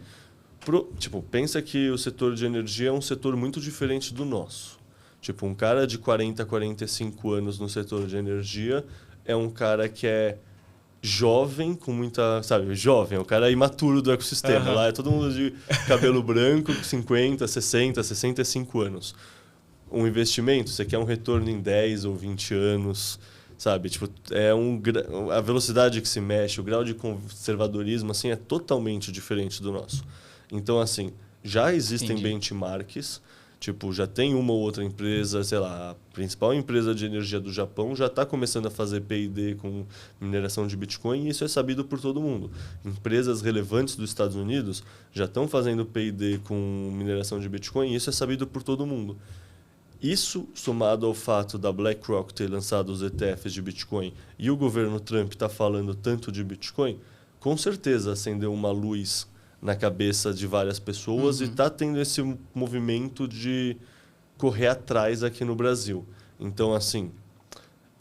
Tipo, pensa que o setor de energia é um setor muito diferente do nosso. Tipo, um cara de 40, 45 anos no setor de energia é um cara que é jovem, com muita... Sabe, jovem, é o cara imaturo do ecossistema. Lá é todo mundo de cabelo branco, 50, 60, 65 anos. Um investimento, você quer um retorno em 10 ou 20 anos, sabe? Tipo, a velocidade que se mexe, o grau de conservadorismo, assim, é totalmente diferente do nosso. Então, assim, já existem benchmarks, tipo, já tem uma ou outra empresa, sei lá, a principal empresa de energia do Japão já está começando a fazer P&D com mineração de Bitcoin e isso é sabido por todo mundo. Empresas relevantes dos Estados Unidos já estão fazendo P&D com mineração de Bitcoin e isso é sabido por todo mundo. Isso, somado ao fato da BlackRock ter lançado os ETFs de Bitcoin e o governo Trump está falando tanto de Bitcoin, com certeza acendeu uma luz na cabeça de várias pessoas e está tendo esse movimento de correr atrás aqui no Brasil. Então, assim,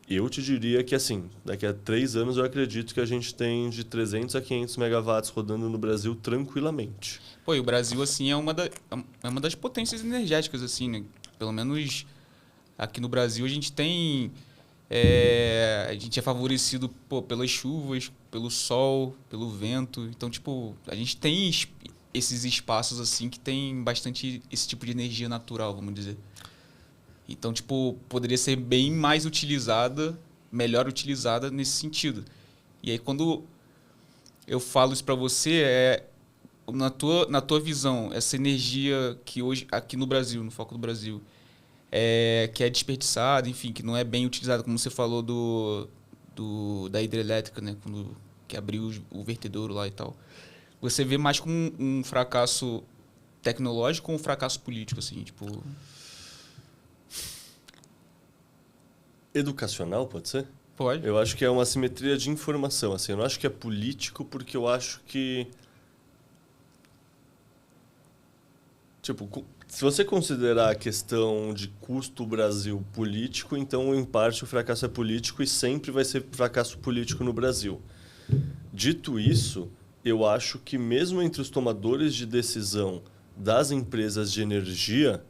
eu te diria que, assim, daqui a 3 anos eu acredito que a gente tem de 300 a 500 megawatts rodando no Brasil tranquilamente. Pô, e o Brasil, assim, é uma das potências energéticas, assim, né? Pelo menos aqui no Brasil a gente tem... a gente é favorecido pelas chuvas, pelo sol, pelo vento. Então, tipo, a gente tem esses espaços assim que tem bastante esse tipo de energia natural, vamos dizer. Então, tipo, poderia ser bem mais utilizada, melhor utilizada nesse sentido. E aí, quando eu falo isso para você, na tua visão, essa energia que hoje, aqui no Brasil, no foco do Brasil, que é desperdiçada, enfim, que não é bem utilizada, como você falou da hidrelétrica, né? Que abriu o vertedouro lá e tal. Você vê mais como um fracasso tecnológico ou um fracasso político, assim, tipo... educacional, pode ser? Pode. Eu acho que é uma assimetria de informação. Assim, eu não acho que é político, porque eu acho que... Tipo, se você considerar a questão de custo Brasil político, então, em parte, o fracasso é político e sempre vai ser fracasso político no Brasil. Dito isso, eu acho que mesmo entre os tomadores de decisão das empresas de energia,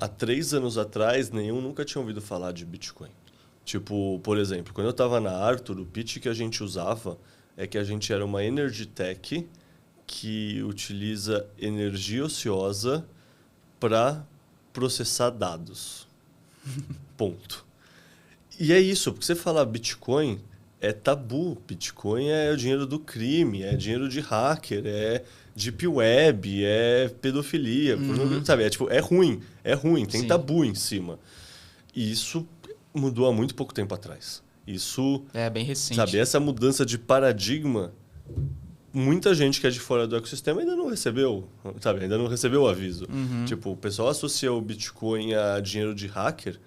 há 3 anos atrás, nenhum nunca tinha ouvido falar de Bitcoin. Tipo, por exemplo, quando eu estava na Arthur, o pitch que a gente usava é que a gente era uma energy tech que utiliza energia ociosa para processar dados. Ponto. E é isso, porque você falar Bitcoin é tabu. Bitcoin é o dinheiro do crime, é dinheiro de hacker, é deep web, é pedofilia, sabe? É, tipo, é ruim, tem Sim. tabu em cima. E isso mudou há muito pouco tempo atrás. Isso, É bem recente. sabe, essa mudança de paradigma, muita gente que é de fora do ecossistema ainda não recebeu, sabe? Ainda não recebeu o aviso. Tipo, o pessoal associa o Bitcoin a dinheiro de hacker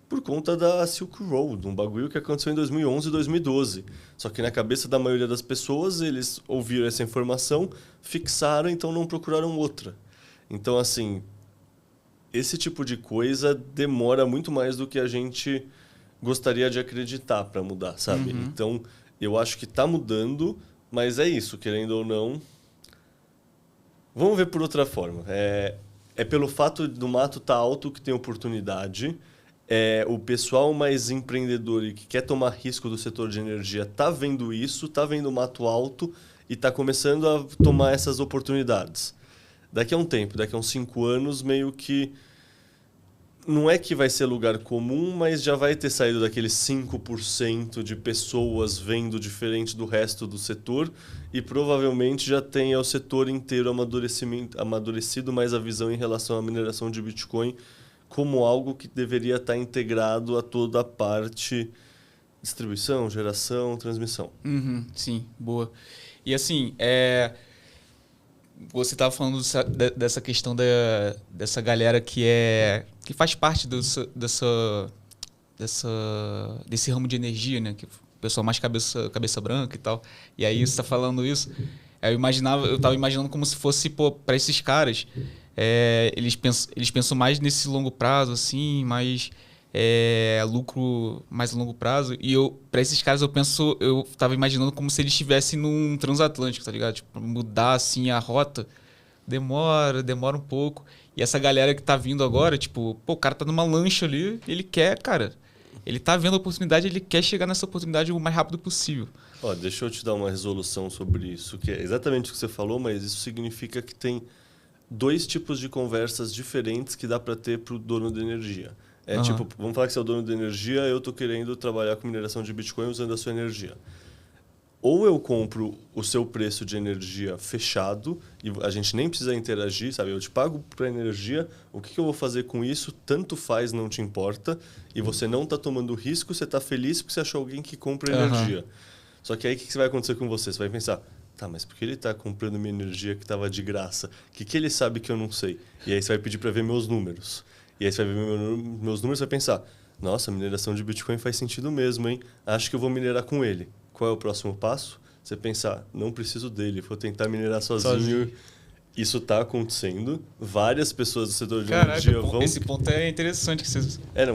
por conta da Silk Road, um bagulho que aconteceu em 2011 e 2012. Só que na cabeça da maioria das pessoas, eles ouviram essa informação, fixaram, então não procuraram outra. Então, assim, esse tipo de coisa demora muito mais do que a gente gostaria de acreditar para mudar, sabe? Então, eu acho que está mudando, mas é isso, querendo ou não. Vamos ver por outra forma. É pelo fato do mato estar alto que tem oportunidade. O pessoal mais empreendedor e que quer tomar risco do setor de energia está vendo isso, está vendo o mato alto e está começando a tomar essas oportunidades. Daqui a um tempo, daqui a uns 5 anos, meio que não é que vai ser lugar comum, mas já vai ter saído daqueles 5% de pessoas vendo diferente do resto do setor e provavelmente já tenha o setor inteiro amadurecido mais a visão em relação à mineração de Bitcoin como algo que deveria estar integrado a toda a parte distribuição, geração, transmissão. Sim, boa. E assim, você estava falando dessa questão dessa galera que faz parte desse ramo de energia, né? Que o pessoal mais cabeça branca e tal. E aí você está falando isso. Eu estava imaginando como se fosse, para esses caras, eles pensam mais nesse longo prazo, assim, mais lucro mais a longo prazo. E para esses caras eu tava imaginando como se eles estivessem num transatlântico, tá ligado? Tipo, mudar assim a rota demora um pouco. E essa galera que tá vindo agora, tipo, o cara tá numa lancha ali, ele tá vendo a oportunidade, ele quer chegar nessa oportunidade o mais rápido possível. Deixa eu te dar uma resolução sobre isso, que é exatamente o que você falou, mas isso significa que tem 2 tipos de conversas diferentes que dá para ter para o dono de energia. Tipo, vamos falar que você é o dono de energia, eu estou querendo trabalhar com mineração de Bitcoin usando a sua energia. Ou eu compro o seu preço de energia fechado e a gente nem precisa interagir, sabe? Eu te pago para energia, o que eu vou fazer com isso, tanto faz, não te importa, e você não está tomando risco, você está feliz porque você achou alguém que compra energia. Só que aí o que vai acontecer com você? Você vai pensar, tá, mas por que ele está comprando minha energia que estava de graça? O que ele sabe que eu não sei? E aí você vai pedir para ver meus números. E aí você vai ver meus números e vai pensar, nossa, mineração de Bitcoin faz sentido mesmo, hein? Acho que eu vou minerar com ele. Qual é o próximo passo? Você pensar, não preciso dele, vou tentar minerar sozinho. Isso está acontecendo. Várias pessoas do setor de energia vão... Esse ponto é interessante.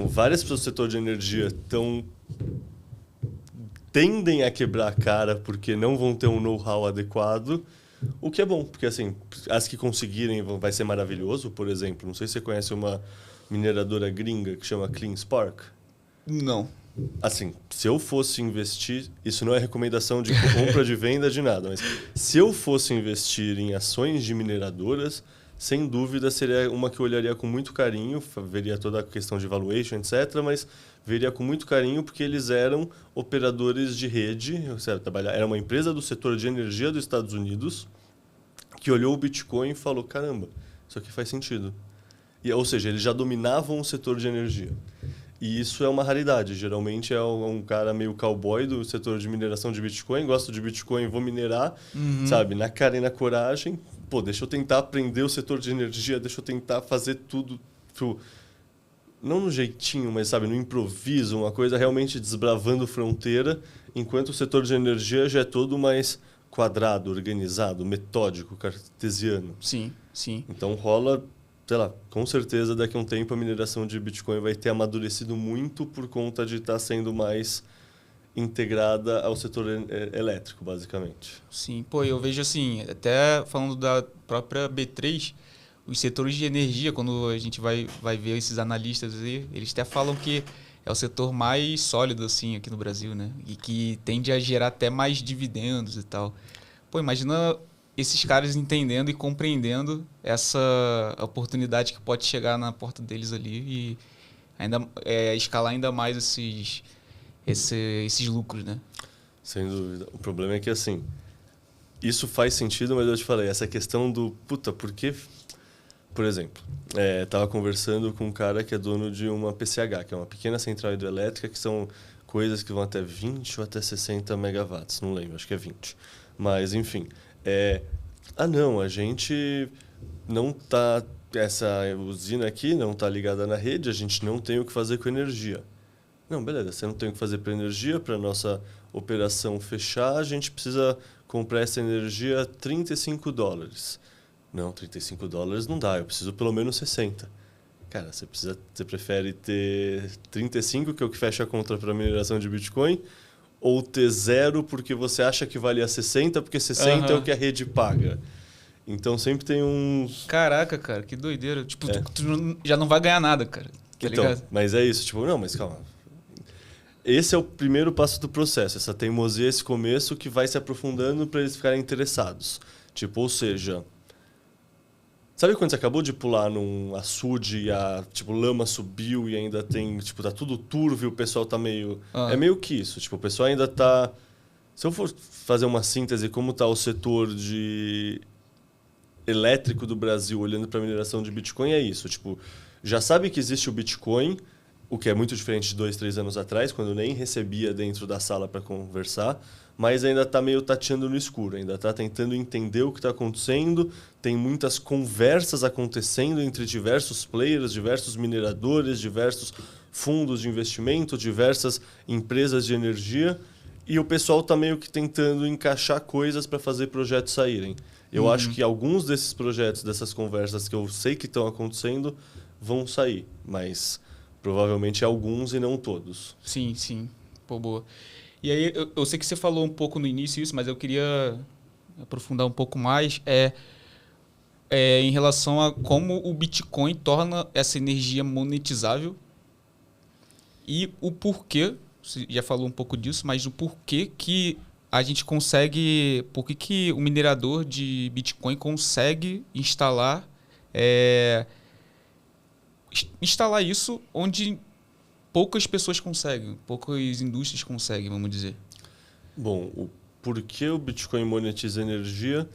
Várias pessoas do setor de energia tendem a quebrar a cara porque não vão ter um know-how adequado, o que é bom, porque assim, as que conseguirem vai ser maravilhoso. Por exemplo, não sei se você conhece uma mineradora gringa que chama Clean Spark. Não. Assim, se eu fosse investir, isso não é recomendação de compra, de venda, de nada, mas se eu fosse investir em ações de mineradoras, sem dúvida seria uma que eu olharia com muito carinho, veria toda a questão de valuation, etc., mas veria com muito carinho porque eles eram operadores de rede, era uma empresa do setor de energia dos Estados Unidos que olhou o Bitcoin e falou, caramba, isso aqui faz sentido. Ou seja, eles já dominavam o setor de energia. E isso é uma raridade. Geralmente é um cara meio cowboy do setor de mineração de Bitcoin. Gosto de Bitcoin, vou minerar, sabe? Na cara e na coragem. Deixa eu tentar aprender o setor de energia, deixa eu tentar fazer tudo não no jeitinho, mas sabe, no improviso, uma coisa realmente desbravando fronteira, enquanto o setor de energia já é todo mais quadrado, organizado, metódico, cartesiano. Sim, sim. Então rola, sei lá, com certeza daqui a um tempo a mineração de Bitcoin vai ter amadurecido muito por conta de estar sendo mais integrada ao setor elétrico, basicamente. Sim, pô, eu vejo assim, até falando da própria B3, os setores de energia, quando a gente vai ver esses analistas aí, eles até falam que é o setor mais sólido, assim, aqui no Brasil, né? E que tende a gerar até mais dividendos e tal. Pô, imagina esses caras entendendo e compreendendo essa oportunidade que pode chegar na porta deles ali e ainda escalar ainda mais esses lucros, né? Sem dúvida. O problema é que, assim, isso faz sentido, mas eu te falei, essa questão do, puta, por que... Por exemplo, estava conversando com um cara que é dono de uma PCH, que é uma pequena central hidrelétrica, que são coisas que vão até 20 ou até 60 megawatts, não lembro, acho que é 20. Mas, enfim, não, a gente não tá... Essa usina aqui não está ligada na rede, a gente não tem o que fazer com energia. Não, beleza, você não tem o que fazer para energia, para nossa operação fechar, a gente precisa comprar essa energia a $35. Não, $35 não dá, eu preciso pelo menos 60. Cara, você prefere ter 35, que é o que fecha a conta para mineração de Bitcoin, ou ter zero porque você acha que valia 60, porque 60 é o que a rede paga. Então sempre tem uns... Caraca, cara, que doideira. Tipo, tu já não vai ganhar nada, cara. Tá então, ligado? mas é isso, tipo, não, mas calma. Esse é o primeiro passo do processo, essa teimosia, esse começo que vai se aprofundando para eles ficarem interessados. Tipo, ou seja, sabe quando você acabou de pular num açude e a lama subiu e ainda tem, tá tudo turvo e o pessoal tá meio... É meio que isso, o pessoal ainda tá... Se eu for fazer uma síntese como tá o setor de elétrico do Brasil olhando para a mineração de Bitcoin, é isso, já sabe que existe o Bitcoin, o que é muito diferente de 2, 3 anos atrás, quando eu nem recebia dentro da sala para conversar, mas ainda está meio tateando no escuro, ainda está tentando entender o que está acontecendo, tem muitas conversas acontecendo entre diversos players, diversos mineradores, diversos fundos de investimento, diversas empresas de energia, e o pessoal está meio que tentando encaixar coisas para fazer projetos saírem. Eu acho que alguns desses projetos, dessas conversas que eu sei que estão acontecendo, vão sair, mas... Provavelmente alguns e não todos. Sim, sim. Pô, boa. E aí, eu sei que você falou um pouco no início isso, mas eu queria aprofundar um pouco mais. Em relação a como o Bitcoin torna essa energia monetizável e o porquê, você já falou um pouco disso, mas o porquê que a gente consegue... Por que o minerador de Bitcoin consegue instalar isso onde poucas pessoas conseguem, poucas indústrias conseguem, vamos dizer. Bom, o porquê o Bitcoin monetiza energia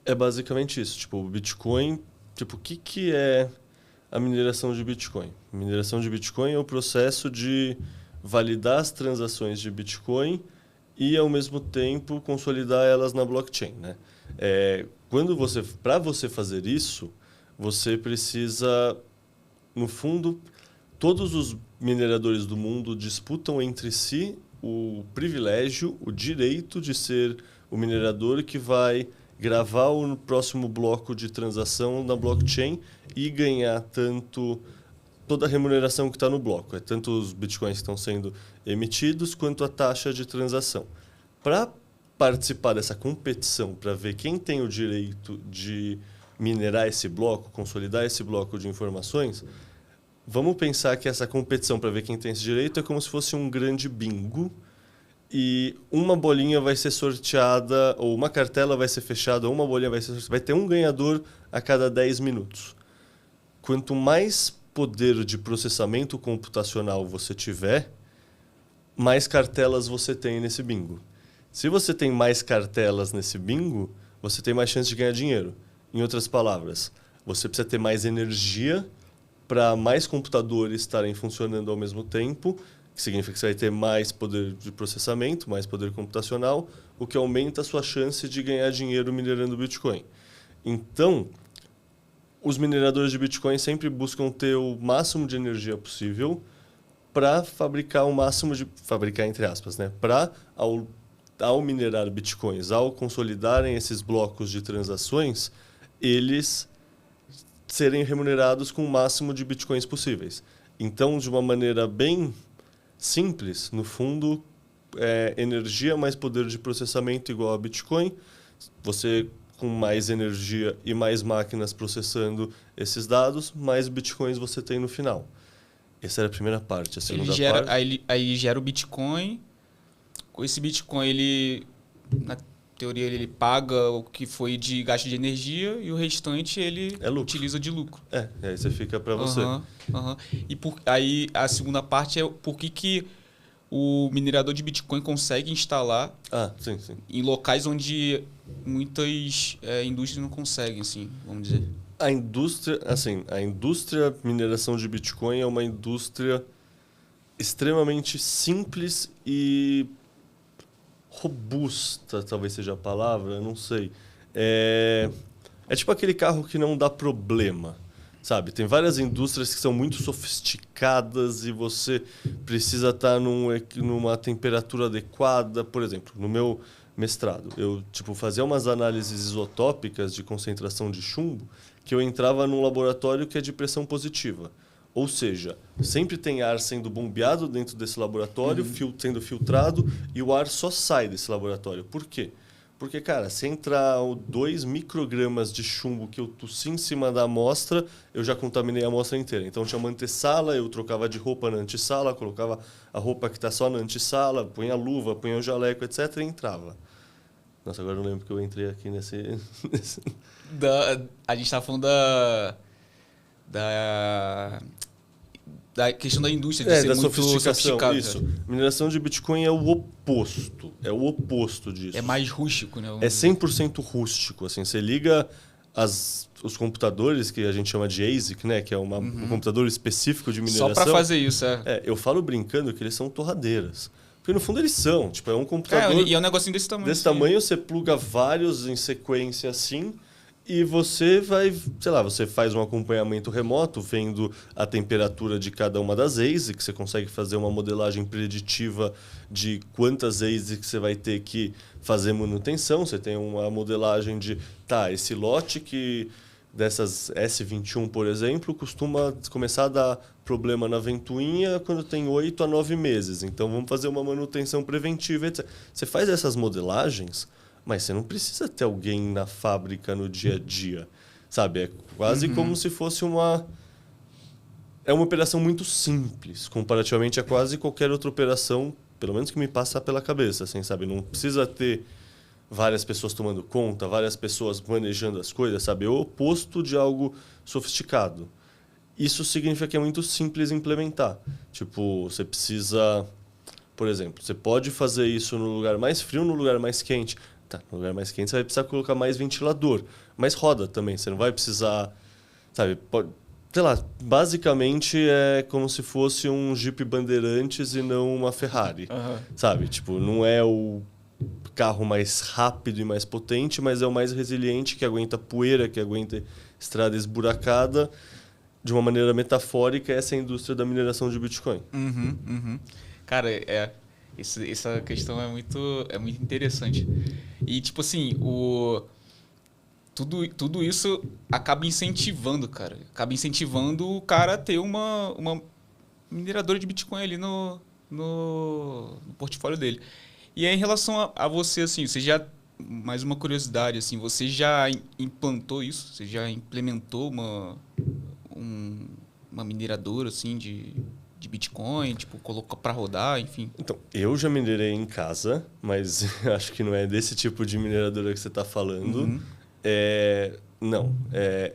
é basicamente isso. O Bitcoin... o que é a mineração de Bitcoin? A mineração de Bitcoin é o processo de validar as transações de Bitcoin e, ao mesmo tempo, consolidar elas na blockchain, né? Para você fazer isso, você precisa... No fundo, todos os mineradores do mundo disputam entre si o privilégio, o direito de ser o minerador que vai gravar o próximo bloco de transação na blockchain e ganhar toda a remuneração que está no bloco. Tanto os bitcoins que estão sendo emitidos quanto a taxa de transação. Para participar dessa competição, para ver quem tem o direito de minerar esse bloco, consolidar esse bloco de informações, vamos pensar que essa competição para ver quem tem esse direito é como se fosse um grande bingo e uma bolinha vai ser sorteada, ou uma cartela vai ser fechada, ou uma bolinha vai ser sorteada. Vai ter um ganhador a cada 10 minutos. Quanto mais poder de processamento computacional você tiver, mais cartelas você tem nesse bingo. Se você tem mais cartelas nesse bingo, você tem mais chance de ganhar dinheiro. Em outras palavras, você precisa ter mais energia para mais computadores estarem funcionando ao mesmo tempo, que significa que você vai ter mais poder de processamento, mais poder computacional, o que aumenta a sua chance de ganhar dinheiro minerando Bitcoin. Então, os mineradores de Bitcoin sempre buscam ter o máximo de energia possível para fabricar o máximo de... Fabricar entre aspas, né? Para, ao minerar Bitcoins, ao consolidarem esses blocos de transações, eles serem remunerados com o máximo de Bitcoins possíveis. Então, de uma maneira bem simples, no fundo, energia mais poder de processamento igual a Bitcoin. Você, com mais energia e mais máquinas processando esses dados, mais Bitcoins você tem no final. Essa era a primeira parte. A segunda parte... Aí gera o Bitcoin. Com esse Bitcoin, ele, na teoria, ele paga o que foi de gasto de energia e o restante ele utiliza de lucro. Aí você fica para você. E aí a segunda parte é por que o minerador de Bitcoin consegue instalar sim. em locais onde muitas indústrias não conseguem, assim, vamos dizer. A indústria mineração de Bitcoin é uma indústria extremamente simples e robusta, talvez seja a palavra, não sei. É tipo aquele carro que não dá problema, sabe? Tem várias indústrias que são muito sofisticadas e você precisa estar numa temperatura adequada. Por exemplo, no meu mestrado, eu fazia umas análises isotópicas de concentração de chumbo que eu entrava num laboratório que é de pressão positiva. Ou seja, sempre tem ar sendo bombeado dentro desse laboratório, sendo filtrado, e o ar só sai desse laboratório. Por quê? Porque, cara, se entrar 2 microgramas de chumbo que eu tossi em cima da amostra, eu já contaminei a amostra inteira. Então, tinha uma antessala, eu trocava de roupa na antessala, colocava a roupa que está só na antessala, punha a luva, punha o jaleco, etc. e entrava. Nossa, agora eu não lembro que eu entrei aqui nesse... A gente estava falando da questão da indústria de ser da muito sofisticado. Isso. Mineração de Bitcoin é o oposto. É o oposto disso. É mais rústico, né? É 100% rústico. Assim, você liga os computadores, que a gente chama de ASIC, né? Que é um computador específico de mineração. Só para fazer isso, eu falo brincando que eles são torradeiras. Porque no fundo eles são. É um computador... E é um negocinho desse tamanho. Desse tamanho, você pluga vários em sequência assim... E você vai, você faz um acompanhamento remoto, vendo a temperatura de cada uma das ASICs, você consegue fazer uma modelagem preditiva de quantas ASICs você vai ter que fazer manutenção. Você tem uma modelagem de, esse lote que dessas S21, por exemplo, costuma começar a dar problema na ventoinha quando tem 8 a 9 meses. Então, vamos fazer uma manutenção preventiva, etc. Você faz essas modelagens... Mas você não precisa ter alguém na fábrica no dia a dia, sabe? É quase como se fosse uma... É uma operação muito simples, comparativamente a quase qualquer outra operação, pelo menos que me passa pela cabeça, assim, sabe? Não precisa ter várias pessoas tomando conta, várias pessoas manejando as coisas, sabe? É o oposto de algo sofisticado. Isso significa que é muito simples implementar. Você precisa... Por exemplo, você pode fazer isso no lugar mais frio, no lugar mais quente. No lugar mais quente você vai precisar colocar mais ventilador. Mas roda também, você não vai precisar... Sabe, basicamente é como se fosse um Jeep Bandeirantes e não uma Ferrari. Sabe, não é o carro mais rápido e mais potente, mas é o mais resiliente, que aguenta poeira, que aguenta estrada esburacada. De uma maneira metafórica, essa é a indústria da mineração de Bitcoin. Cara, essa questão é muito interessante. E, tudo isso acaba incentivando, cara. Acaba incentivando o cara a ter uma mineradora de Bitcoin ali no portfólio dele. E aí, em relação a você, assim, você já... Mais uma curiosidade, assim, você já implantou isso? Você já implementou uma mineradora, assim, de Bitcoin, colocou para rodar, enfim? Então, eu já minerei em casa, mas acho que não é desse tipo de mineradora que você está falando. Não.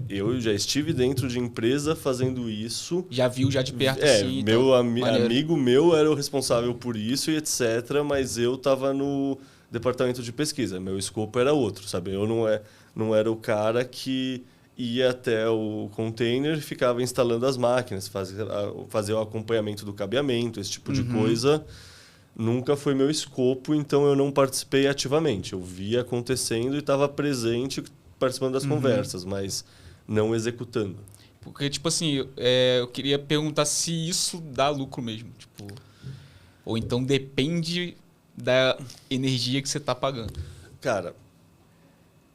Eu já estive dentro de empresa fazendo isso. Já viu já de perto, sim. Meu amigo meu era o responsável por isso e etc., mas eu estava no departamento de pesquisa. Meu escopo era outro, sabe? Eu não era o cara que... ia até o container e ficava instalando as máquinas, fazer o acompanhamento do cabeamento, esse tipo de coisa. Nunca foi meu escopo, então eu não participei ativamente. Eu via acontecendo e estava presente, participando das conversas, mas não executando. Porque, tipo assim, eu queria perguntar se isso dá lucro mesmo. Tipo, ou então depende da energia que você está pagando. Cara,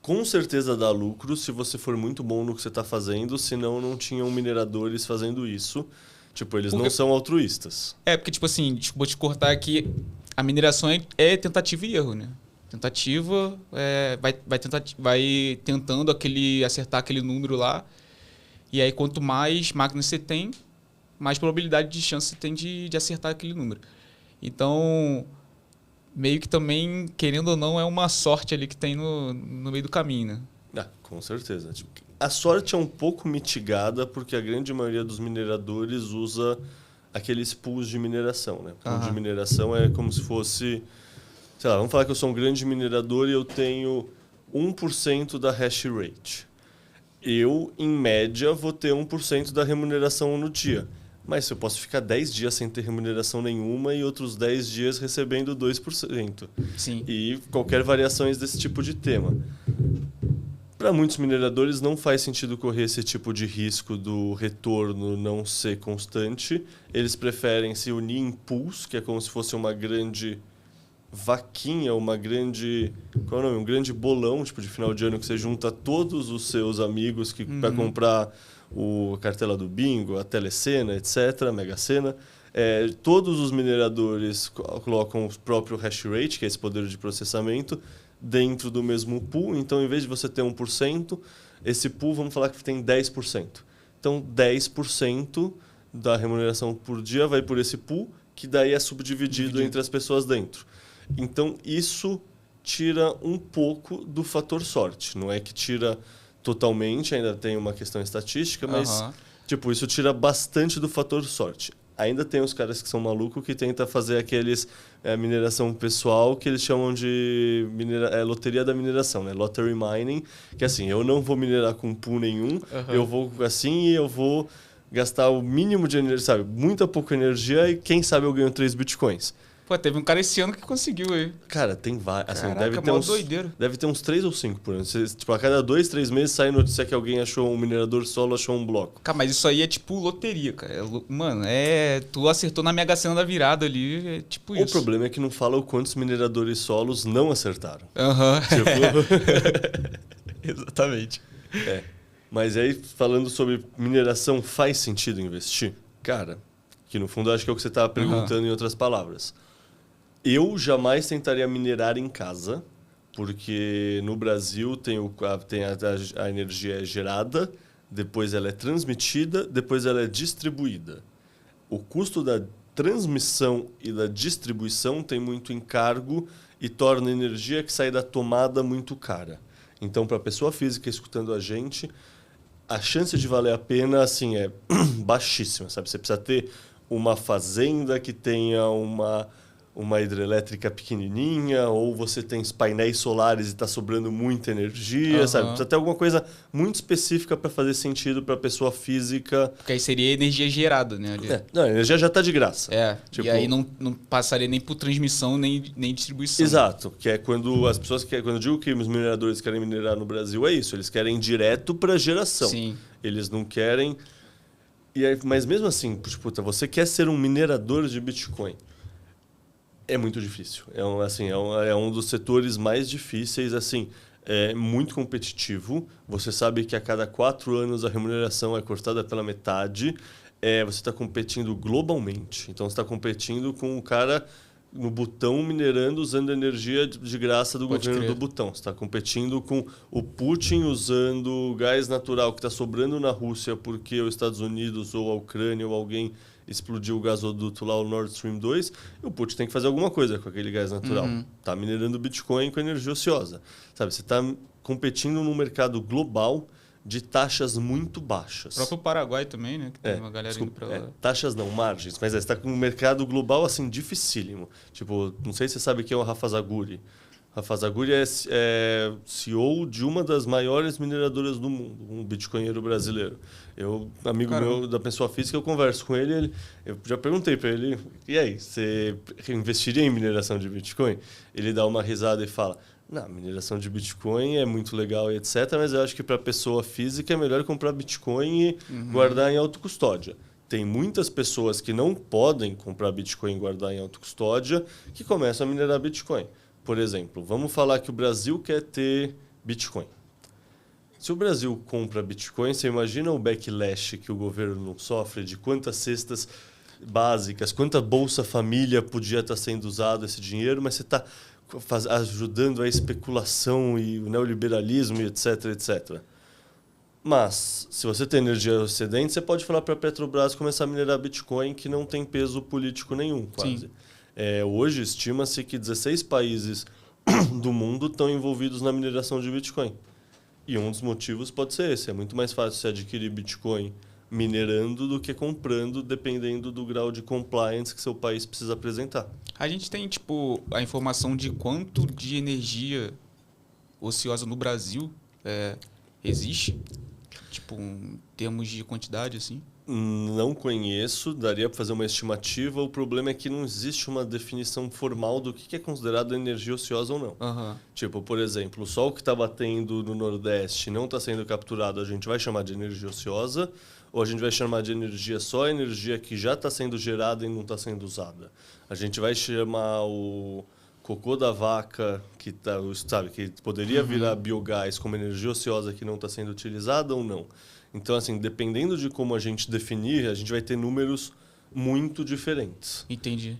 com certeza dá lucro se você for muito bom no que você está fazendo, senão não tinham mineradores fazendo isso. Tipo, eles não são altruístas. Porque, tipo assim, vou te cortar aqui, a mineração é tentativa e erro, né? Tentativa, vai tentando acertar aquele número lá. E aí, quanto mais máquinas você tem, mais probabilidade de chance você tem de acertar aquele número. Então, meio que também, querendo ou não, é uma sorte ali que tem no meio do caminho, né? Com certeza. Tipo, a sorte é um pouco mitigada porque a grande maioria dos mineradores usa aqueles pools de mineração, né? Pool de mineração é como se fosse... Sei lá, vamos falar que eu sou um grande minerador e eu tenho 1% da hash rate. Eu, em média, vou ter 1% da remuneração no dia. Mas eu posso ficar 10 dias sem ter remuneração nenhuma e outros 10 dias recebendo 2%. Sim. E qualquer variações desse tipo de tema. Para muitos mineradores não faz sentido correr esse tipo de risco do retorno não ser constante. Eles preferem se unir em pools, que é como se fosse uma grande vaquinha, uma grande... Qual é o nome? Um grande bolão, tipo de final de ano, que você junta todos os seus amigos que para comprar a cartela do bingo, a telecena, etc., a Mega Sena. Todos os mineradores colocam o próprio hash rate, que é esse poder de processamento, dentro do mesmo pool. Então, em vez de você ter 1%, esse pool, vamos falar que tem 10%. Então, 10% da remuneração por dia vai por esse pool, que daí é subdividido entre as pessoas dentro. Então, isso tira um pouco do fator sorte. Não é que tira totalmente, ainda tem uma questão estatística, mas tipo, isso tira bastante do fator sorte. Ainda tem os caras que são malucos que tentam fazer aqueles mineração pessoal que eles chamam de loteria da mineração, né? Lottery mining, que assim, eu não vou minerar com pool nenhum, eu vou assim e eu vou gastar o mínimo de energia, sabe? Muita pouca energia e quem sabe eu ganho 3 bitcoins. Pô, teve um cara esse ano que conseguiu aí. Cara, tem vários. Assim, Doideira. Deve ter uns 3 ou 5 por ano. Tipo, a cada 2, 3 meses sai notícia que alguém achou um minerador solo, achou um bloco. Cara, mas isso aí é tipo loteria, cara. Mano, tu acertou na Mega Sena da virada ali, é tipo isso. O problema é que não fala o quantos mineradores solos não acertaram. Tipo... Exatamente. Mas aí, falando sobre mineração, faz sentido investir? Cara, que no fundo acho que é o que você estava perguntando em outras palavras. Eu jamais tentaria minerar em casa, porque no Brasil a energia é gerada, depois ela é transmitida, depois ela é distribuída. O custo da transmissão e da distribuição tem muito encargo e torna a energia que sai da tomada muito cara. Então, para a pessoa física escutando a gente, a chance de valer a pena assim, é baixíssima. Sabe? Você precisa ter uma fazenda que tenha uma hidrelétrica pequenininha, ou você tem painéis solares e está sobrando muita energia, sabe? Precisa ter alguma coisa muito específica para fazer sentido para a pessoa física. Porque aí seria energia gerada, né? Não, a energia já está de graça. Tipo... E aí não passaria nem por transmissão, nem distribuição. Exato, que é quando as pessoas quando eu digo que os mineradores querem minerar no Brasil, é isso, eles querem direto para geração. Sim. Eles não querem... Mas mesmo assim, puta, você quer ser um minerador de Bitcoin. É muito difícil. É um dos setores mais difíceis. Assim, é muito competitivo. Você sabe que a cada 4 anos a remuneração é cortada pela metade. Você está competindo globalmente. Então, você está competindo com o cara no Butão minerando usando energia de graça do governo do Butão. Você está competindo com o Putin usando gás natural que está sobrando na Rússia porque os Estados Unidos ou a Ucrânia ou alguém explodiu o gasoduto lá, o Nord Stream 2, e o Putin tem que fazer alguma coisa com aquele gás natural. Está minerando Bitcoin com energia ociosa. Sabe, você está competindo num mercado global de taxas muito baixas. O próprio Paraguai também, né? Que tem uma galera indo pra lá. Taxas não, margens. Mas você está com um mercado global assim, dificílimo. Tipo, não sei se você sabe quem é o Rafa Zaguri. Rafa Zaguri é CEO de uma das maiores mineradoras do mundo, um bitcoinheiro brasileiro. Amigo meu da pessoa física, eu converso com ele, eu já perguntei para ele, e aí, você investiria em mineração de Bitcoin? Ele dá uma risada e fala, Não, mineração de Bitcoin é muito legal e etc, mas eu acho que para pessoa física é melhor comprar Bitcoin e guardar em autocustódia. Tem muitas pessoas que não podem comprar Bitcoin e guardar em autocustódia que começam a minerar Bitcoin. Por exemplo, vamos falar que o Brasil quer ter Bitcoin. Se o Brasil compra Bitcoin, você imagina o backlash que o governo sofre de quantas cestas básicas, quanta Bolsa Família podia estar sendo usado esse dinheiro, mas você está ajudando a especulação e o neoliberalismo e etc, etc. Mas, se você tem energia excedente, você pode falar para a Petrobras começar a minerar Bitcoin, que não tem peso político nenhum, quase. Hoje, estima-se que 16 países do mundo estão envolvidos na mineração de Bitcoin. E um dos motivos pode ser esse. É muito mais fácil você adquirir Bitcoin minerando do que comprando, dependendo do grau de compliance que seu país precisa apresentar. A gente tem, tipo, a informação de quanto de energia ociosa no Brasil existe? Tipo, em termos de quantidade, assim? Não conheço, daria para fazer uma estimativa. O problema é que não existe uma definição formal do que é considerado energia ociosa ou não. Tipo, por exemplo, o sol que está batendo no Nordeste não está sendo capturado, a gente vai chamar de energia ociosa, ou a gente vai chamar de energia só a energia que já está sendo gerada e não está sendo usada. A gente vai chamar o cocô da vaca, que poderia virar biogás, como energia ociosa que não está sendo utilizada ou não. Então, assim, dependendo de como a gente definir, a gente vai ter números muito diferentes. Entendi.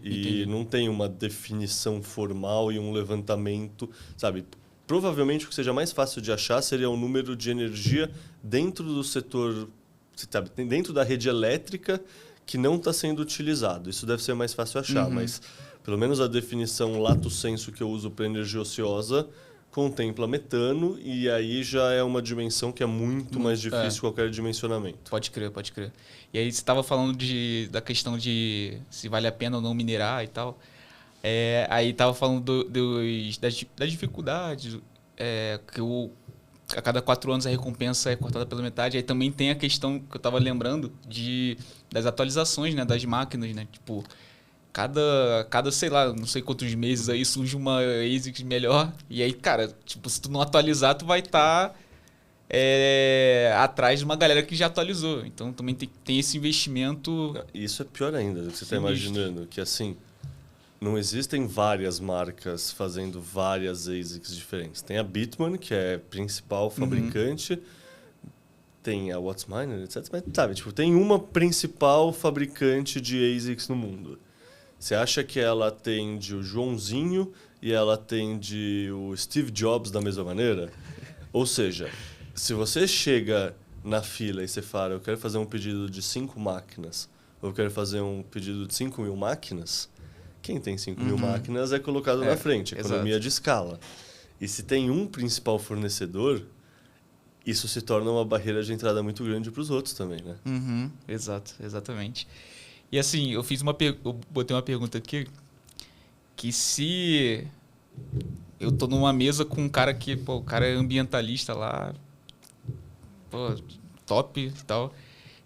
Não tem uma definição formal e um levantamento, sabe? Provavelmente o que seja mais fácil de achar seria o número de energia dentro do setor, sabe? Dentro da rede elétrica que não está sendo utilizado. Isso deve ser mais fácil achar, mas pelo menos a definição lato sensu que eu uso para energia ociosa contempla metano, e aí já é uma dimensão que é muito mais difícil qualquer dimensionamento. Pode crer. E aí você estava falando da questão de se vale a pena ou não minerar e tal. Aí estava falando das dificuldades, que a cada 4 anos a recompensa é cortada pela metade. Aí também tem a questão que eu estava lembrando das atualizações, né, das máquinas, né? Tipo, cada, sei lá, não sei quantos meses aí surge uma ASICS melhor. E aí, cara, tipo, se tu não atualizar, tu vai estar atrás de uma galera que já atualizou. Então também tem esse investimento. Isso é pior ainda do que você está imaginando. Que assim, não existem várias marcas fazendo várias ASICs diferentes. Tem a Bitmain, que é a principal fabricante. Tem a Whatsminer, etc. Mas, sabe, tipo, tem uma principal fabricante de ASICs no mundo. Você acha que ela atende o Joãozinho e ela atende o Steve Jobs da mesma maneira? Ou seja, se você chega na fila e você fala, eu quero fazer um pedido de 5 máquinas, ou eu quero fazer um pedido de 5.000 máquinas, quem tem 5.000 máquinas é colocado na frente, economia de escala. E se tem um principal fornecedor, isso se torna uma barreira de entrada muito grande para os outros também, né? Exatamente. E assim, eu botei uma pergunta aqui, que se eu tô numa mesa com um cara que, pô, o cara é ambientalista lá, pô, top e tal,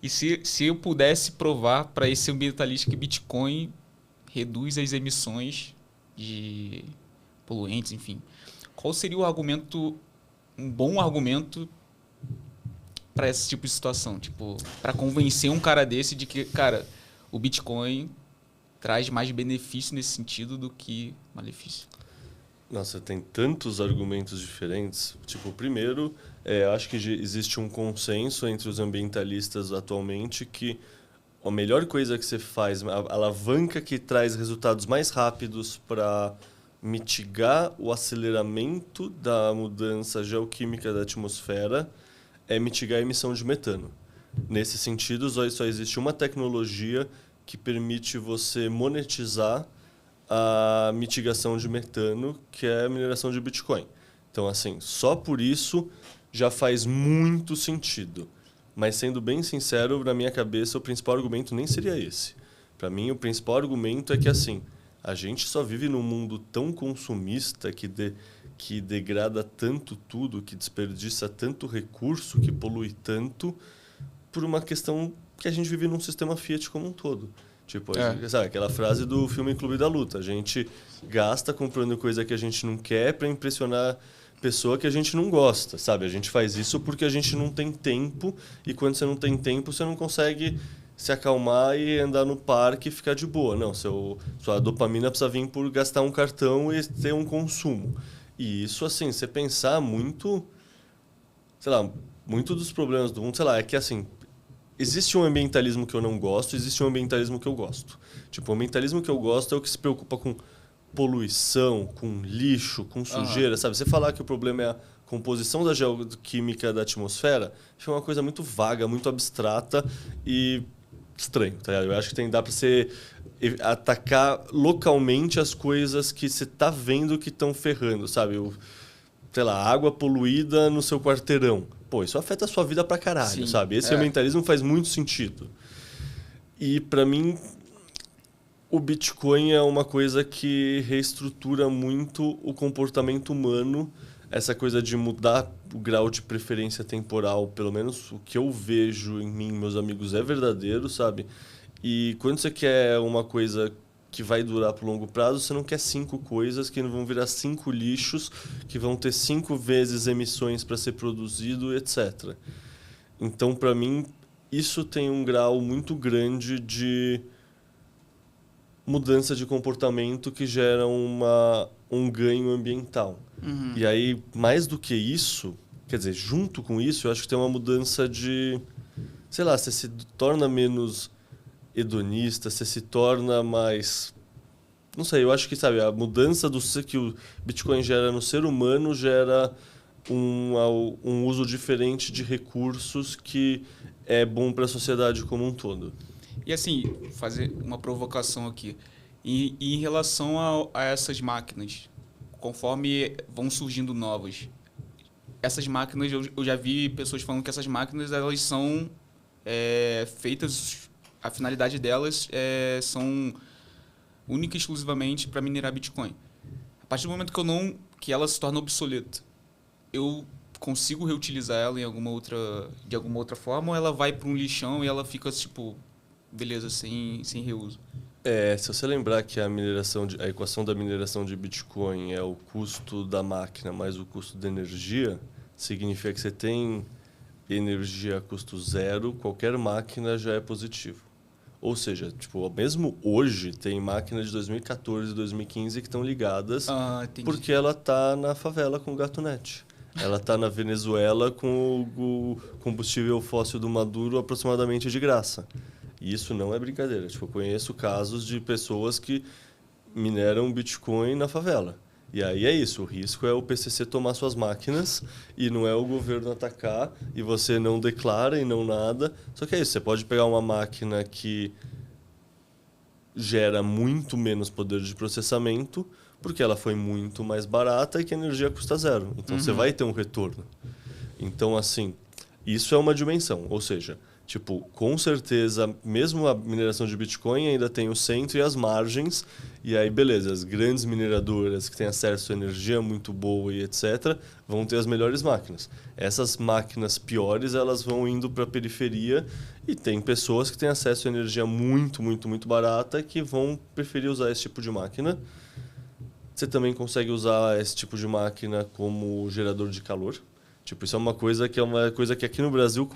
e se eu pudesse provar para esse ambientalista que Bitcoin reduz as emissões de poluentes, enfim, qual seria um bom argumento para esse tipo de situação? Tipo, para convencer um cara desse de que, cara, o Bitcoin traz mais benefício nesse sentido do que malefício. Nossa, tem tantos argumentos diferentes. Tipo, primeiro, acho que existe um consenso entre os ambientalistas atualmente que a melhor coisa que você faz, a alavanca que traz resultados mais rápidos para mitigar o aceleramento da mudança geoquímica da atmosfera é mitigar a emissão de metano. Nesse sentido, só existe uma tecnologia que permite você monetizar a mitigação de metano, que é a mineração de Bitcoin. Então, assim, só por isso já faz muito sentido. Mas, sendo bem sincero, na minha cabeça, o principal argumento nem seria esse. Para mim, o principal argumento é que, assim, a gente só vive num mundo tão consumista que degrada tanto tudo, que desperdiça tanto recurso, que polui tanto, por uma questão que a gente vive num sistema Fiat como um todo. Tipo, sabe, aquela frase do filme Clube da Luta. A gente gasta comprando coisa que a gente não quer para impressionar pessoa que a gente não gosta, sabe? A gente faz isso porque a gente não tem tempo, e quando você não tem tempo, você não consegue se acalmar e andar no parque e ficar de boa. Não, sua dopamina precisa vir por gastar um cartão e ter um consumo. E isso, assim, você pensar muito, sei lá, muito dos problemas do mundo, sei lá, é que assim, existe um ambientalismo que eu não gosto, existe um ambientalismo que eu gosto. Tipo, o ambientalismo que eu gosto é o que se preocupa com poluição, com lixo, com sujeira, sabe? Você falar que o problema é a composição da geoquímica da atmosfera, é uma coisa muito vaga, muito abstrata e estranho, tá ligado? Eu acho que dá para você atacar localmente as coisas que você tá vendo que estão ferrando, sabe? Sei lá, água poluída no seu quarteirão. Pô, isso afeta a sua vida pra caralho, sim, sabe? Esse ambientalismo faz muito sentido. E para mim, o Bitcoin é uma coisa que reestrutura muito o comportamento humano, essa coisa de mudar o grau de preferência temporal, pelo menos o que eu vejo em mim, meus amigos, é verdadeiro, sabe? E quando você quer uma coisa que vai durar por longo prazo, você não quer 5 coisas que não vão virar 5 lixos, que vão ter 5 vezes emissões para ser produzido, etc. Então, para mim, isso tem um grau muito grande de mudança de comportamento que gera um ganho ambiental. Uhum. E aí, mais do que isso, quer dizer, junto com isso, eu acho que tem uma mudança de... Sei lá, você se torna menos hedonista, você se torna mais... Não sei, eu acho que, sabe, a mudança que o Bitcoin gera no ser humano gera um uso diferente de recursos que é bom para a sociedade como um todo. E assim, fazer uma provocação aqui. E em relação a essas máquinas, conforme vão surgindo novas, essas máquinas, eu já vi pessoas falando que essas máquinas elas são feitas, a finalidade delas são única e exclusivamente para minerar Bitcoin. A partir do momento que ela se torna obsoleta, eu consigo reutilizar ela de alguma outra forma, ou ela vai para um lixão e ela fica tipo, beleza, sem reuso? Se você lembrar que a equação da mineração de Bitcoin é o custo da máquina mais o custo da energia, significa que você tem energia a custo zero, qualquer máquina já é positivo. Ou seja, tipo, mesmo hoje tem máquinas de 2014 e 2015 que estão ligadas porque ela está na favela com o GatoNet. Ela está na Venezuela com o combustível fóssil do Maduro aproximadamente de graça. E isso não é brincadeira. Tipo, eu conheço casos de pessoas que mineram Bitcoin na favela. E aí é isso. O risco é o PCC tomar suas máquinas e não é o governo atacar e você não declara e não nada. Só que é isso. Você pode pegar uma máquina que gera muito menos poder de processamento porque ela foi muito mais barata e que a energia custa zero. Então você vai ter um retorno. Então, assim, isso é uma dimensão. Ou seja, tipo, com certeza, mesmo a mineração de Bitcoin ainda tem o centro e as margens. E aí, beleza, as grandes mineradoras que têm acesso a energia muito boa e etc., vão ter as melhores máquinas. Essas máquinas piores, elas vão indo para a periferia e tem pessoas que têm acesso a energia muito, muito, muito barata que vão preferir usar esse tipo de máquina. Você também consegue usar esse tipo de máquina como gerador de calor. Tipo, isso é uma coisa que aqui no Brasil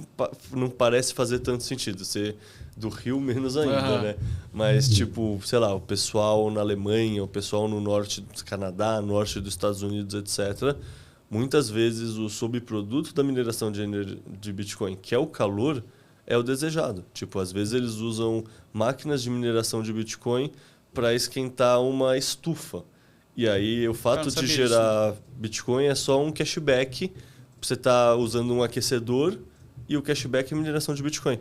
não parece fazer tanto sentido. Ser do Rio menos ainda, né? Mas, tipo, sei lá, o pessoal na Alemanha, o pessoal no norte do Canadá, norte dos Estados Unidos, etc., muitas vezes o subproduto da mineração de Bitcoin, que é o calor, é o desejado. Tipo, às vezes eles usam máquinas de mineração de Bitcoin para esquentar uma estufa. E aí o fato de gerar Bitcoin é só um cashback. Você está usando um aquecedor e o cashback é mineração de Bitcoin.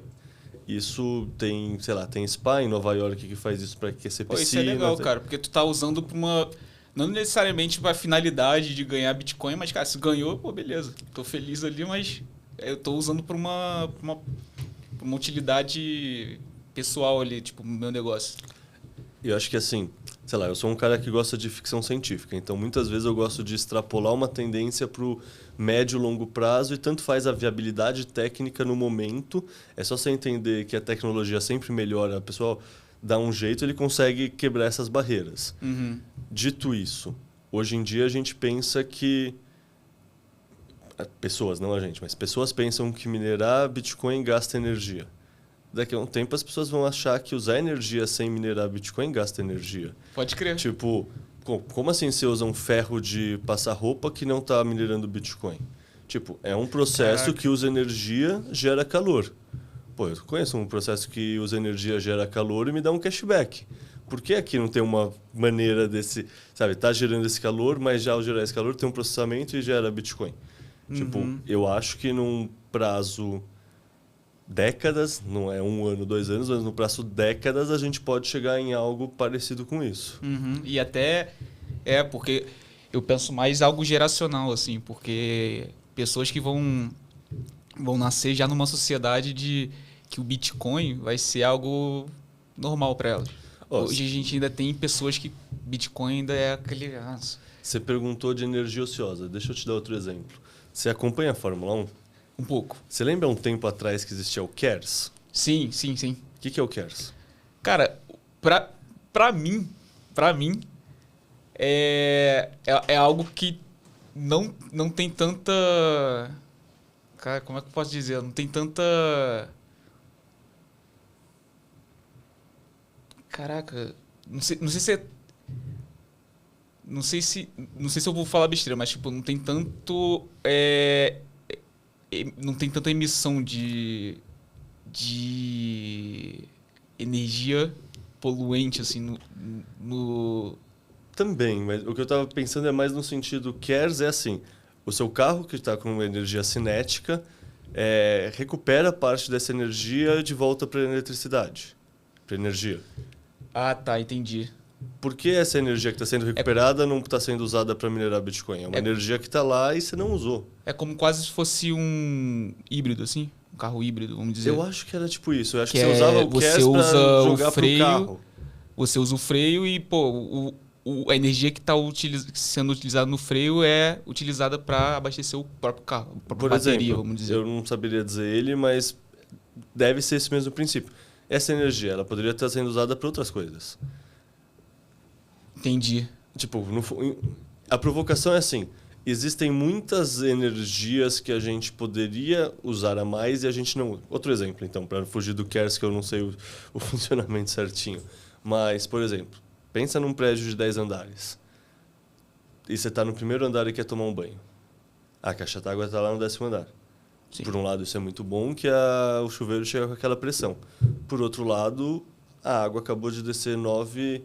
Isso tem, sei lá, tem spa em Nova York que faz isso para aquecer piscina. Isso é legal, cara, porque tu tá usando para uma... Não necessariamente para a finalidade de ganhar Bitcoin, mas, cara, se ganhou, pô, beleza. Tô feliz ali, mas eu tô usando para uma utilidade pessoal ali, tipo, no meu negócio. Eu acho que assim, sei lá, eu sou um cara que gosta de ficção científica, então muitas vezes eu gosto de extrapolar uma tendência para o médio e longo prazo e tanto faz a viabilidade técnica no momento. É só você entender que a tecnologia sempre melhora. Pessoal, dá um jeito, ele consegue quebrar essas barreiras. Uhum. Dito isso, hoje em dia a gente pensa que... Pessoas, não a gente, mas pessoas pensam que minerar Bitcoin gasta energia. Daqui a um tempo as pessoas vão achar que usar energia sem minerar Bitcoin gasta energia. Pode crer. Tipo, como assim você usa um ferro de passar roupa que não está minerando Bitcoin? Tipo, é um processo Caraca. que usa energia, gera calor. Pô, eu conheço um processo que usa energia, gera calor e me dá um cashback. Por que aqui não tem uma maneira desse... Sabe, tá gerando esse calor, mas já ao gerar esse calor tem um processamento e gera Bitcoin. Tipo, eu acho que num prazo décadas, não é 1 ano, 2 anos, mas no prazo décadas a gente pode chegar em algo parecido com isso. Uhum. E até porque eu penso mais algo geracional, assim, porque pessoas que vão nascer já numa sociedade de que o Bitcoin vai ser algo normal para elas. Hoje a gente ainda tem pessoas que Bitcoin ainda é aquele... Você perguntou de energia ociosa. Deixa eu te dar outro exemplo. Você acompanha a Fórmula 1? Um pouco. Você lembra um tempo atrás que existia o KERS? Sim. O que é o KERS? Cara, pra mim é algo que não tem tanta... Cara, como é que eu posso dizer? Não tem tanta... Caraca, não sei se é... Não sei se eu vou falar besteira, mas tipo, não tem tanto... não tem tanta emissão de energia poluente, assim, no... Também, mas o que eu estava pensando é mais no sentido KERS é assim, o seu carro que está com energia cinética recupera parte dessa energia de volta para a eletricidade, para energia. Ah, tá, entendi. Por que essa energia que está sendo recuperada não está sendo usada para minerar Bitcoin? É uma energia que está lá e você não usou. É como quase se fosse um híbrido, assim? Um carro híbrido, vamos dizer. Eu acho que era tipo isso. Eu acho que Que você usava o KERS para jogar pro carro. Você usa o freio e, pô, a energia que está sendo utilizada no freio é utilizada para abastecer o próprio carro, a própria bateria, vamos dizer. Eu não saberia dizer ele, mas deve ser esse mesmo princípio. Essa energia, ela poderia estar sendo usada para outras coisas. Entendi. Tipo, a provocação é assim, existem muitas energias que a gente poderia usar a mais e a gente não usa. Outro exemplo, então, para fugir do KERS, que eu não sei o funcionamento certinho. Mas, por exemplo, pensa num prédio de 10 andares. E você está no primeiro andar e quer tomar um banho. A caixa d'água está lá no 10º andar. Sim. Por um lado, isso é muito bom, que o chuveiro chega com aquela pressão. Por outro lado, a água acabou de descer 9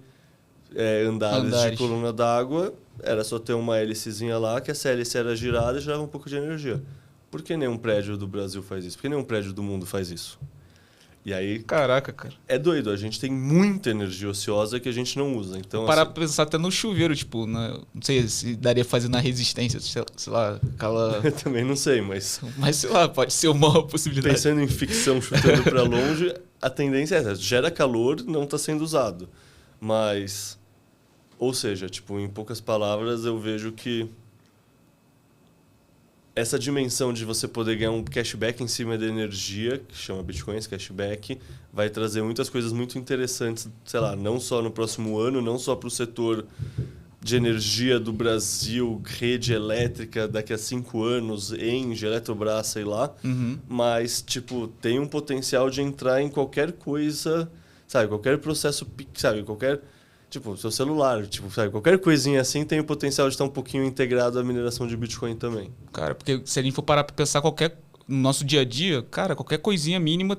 andares de coluna d'água. Era só ter uma hélicezinha lá, que essa hélice era girada e gerava um pouco de energia. Por que nenhum prédio do Brasil faz isso? Por que nenhum prédio do mundo faz isso? E aí... Caraca, cara. É doido. A gente tem muita energia ociosa que a gente não usa. Então, para pensar até no chuveiro, tipo, não sei se daria fazer na resistência, sei lá, aquela... Eu também não sei, mas... Mas, sei lá, pode ser uma possibilidade. Pensando em ficção chutando para longe, a tendência é essa. Gera calor, não está sendo usado. Mas... Ou seja, tipo, em poucas palavras, eu vejo que essa dimensão de você poder ganhar um cashback em cima da energia, que chama Bitcoins cashback, vai trazer muitas coisas muito interessantes, sei lá, não só no próximo ano, não só para o setor de energia do Brasil, rede elétrica daqui a 5 anos, Engie, Eletrobras, sei lá, mas, tipo, tem um potencial de entrar em qualquer coisa, sabe, qualquer processo, sabe, qualquer... Tipo, seu celular, tipo, sabe, qualquer coisinha assim tem o potencial de estar um pouquinho integrado à mineração de Bitcoin também. Cara, porque se a gente for parar para pensar no nosso dia a dia, cara, qualquer coisinha mínima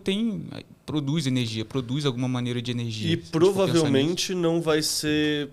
produz energia, produz alguma maneira de energia. E provavelmente não vai ser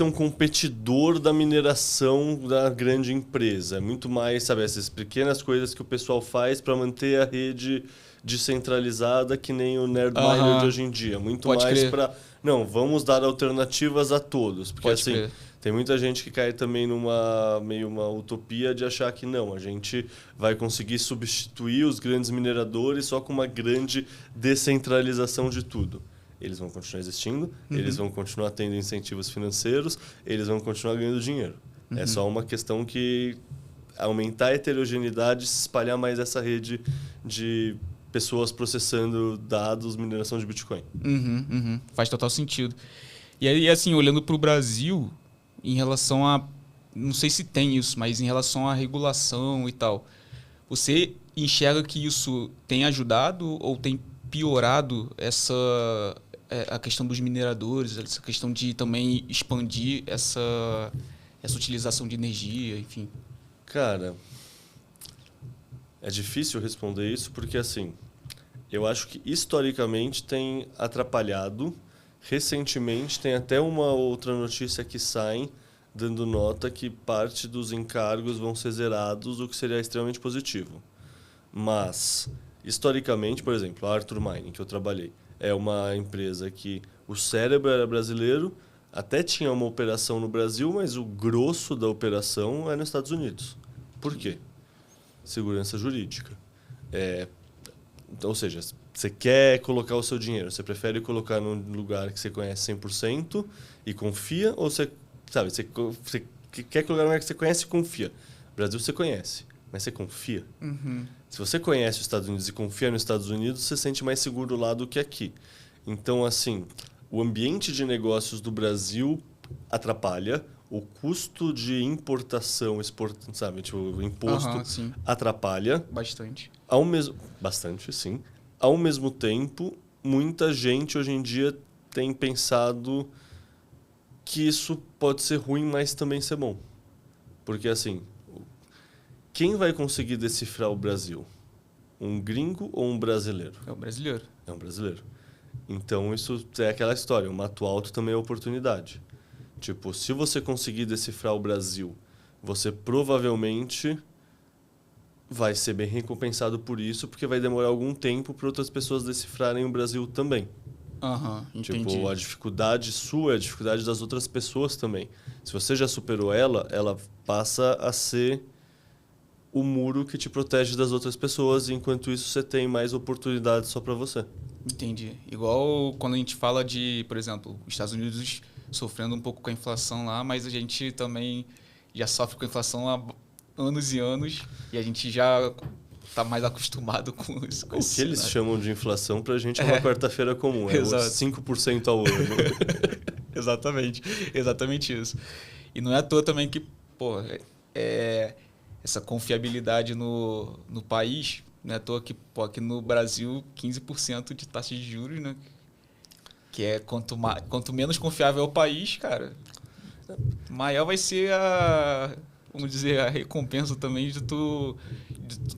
um competidor da mineração da grande empresa. É muito mais, sabe, essas pequenas coisas que o pessoal faz para manter a rede descentralizada, que nem o Nerdminer de hoje em dia. Muito mais para... Não, vamos dar alternativas a todos. Porque assim, tem muita gente que cai também numa meio uma utopia de achar que não, a gente vai conseguir substituir os grandes mineradores só com uma grande descentralização de tudo. Eles vão continuar existindo, eles vão continuar tendo incentivos financeiros, eles vão continuar ganhando dinheiro. É só uma questão que aumentar a heterogeneidade, se espalhar mais essa rede de pessoas processando dados, mineração de Bitcoin. Faz total sentido. E aí, assim, olhando para o Brasil, em relação a... Não sei se tem isso, mas em relação à regulação e tal, você enxerga que isso tem ajudado ou tem piorado a questão dos mineradores, essa questão de também expandir essa utilização de energia, enfim? Cara, é difícil responder isso porque, assim, eu acho que historicamente tem atrapalhado. Recentemente tem até uma outra notícia que sai dando nota que parte dos encargos vão ser zerados, o que seria extremamente positivo. Mas, historicamente, por exemplo, a Arthur Mining, que eu trabalhei, é uma empresa que o cérebro era brasileiro, até tinha uma operação no Brasil, mas o grosso da operação é nos Estados Unidos. Por quê? Segurança jurídica. Ou seja, você quer colocar o seu dinheiro, você prefere colocar num lugar que você conhece 100% e confia, ou você quer colocar num lugar que você conhece e confia? Brasil você conhece, mas você confia? Se você conhece os Estados Unidos e confia nos Estados Unidos, você se sente mais seguro lá do que aqui. Então, assim, o ambiente de negócios do Brasil atrapalha, o custo de importação, sabe, tipo, o imposto atrapalha. Bastante. Bastante, sim. Ao mesmo tempo, muita gente hoje em dia tem pensado que isso pode ser ruim, mas também ser bom. Porque, assim, quem vai conseguir decifrar o Brasil? Um gringo ou um brasileiro? É o brasileiro. É um brasileiro. Então, isso é aquela história. O mato alto também é oportunidade. Tipo, se você conseguir decifrar o Brasil, você provavelmente vai ser bem recompensado por isso, porque vai demorar algum tempo para outras pessoas decifrarem o Brasil também. Entendi. Tipo, a dificuldade sua é a dificuldade das outras pessoas também. Se você já superou ela, ela passa a ser o muro que te protege das outras pessoas, e enquanto isso você tem mais oportunidades só para você. Entendi. Igual quando a gente fala de, por exemplo, os Estados Unidos sofrendo um pouco com a inflação lá, mas a gente também já sofre com a inflação há anos e anos, e a gente já está mais acostumado com isso. O que eles chamam de inflação pra gente é uma quarta-feira comum, é 5% ao ano. Exatamente isso. E não é à toa também que, essa confiabilidade no país, não é à toa que, aqui no Brasil, 15% de taxa de juros, né? Que é quanto menos confiável é o país, cara, maior vai ser vamos dizer, a recompensa também de tu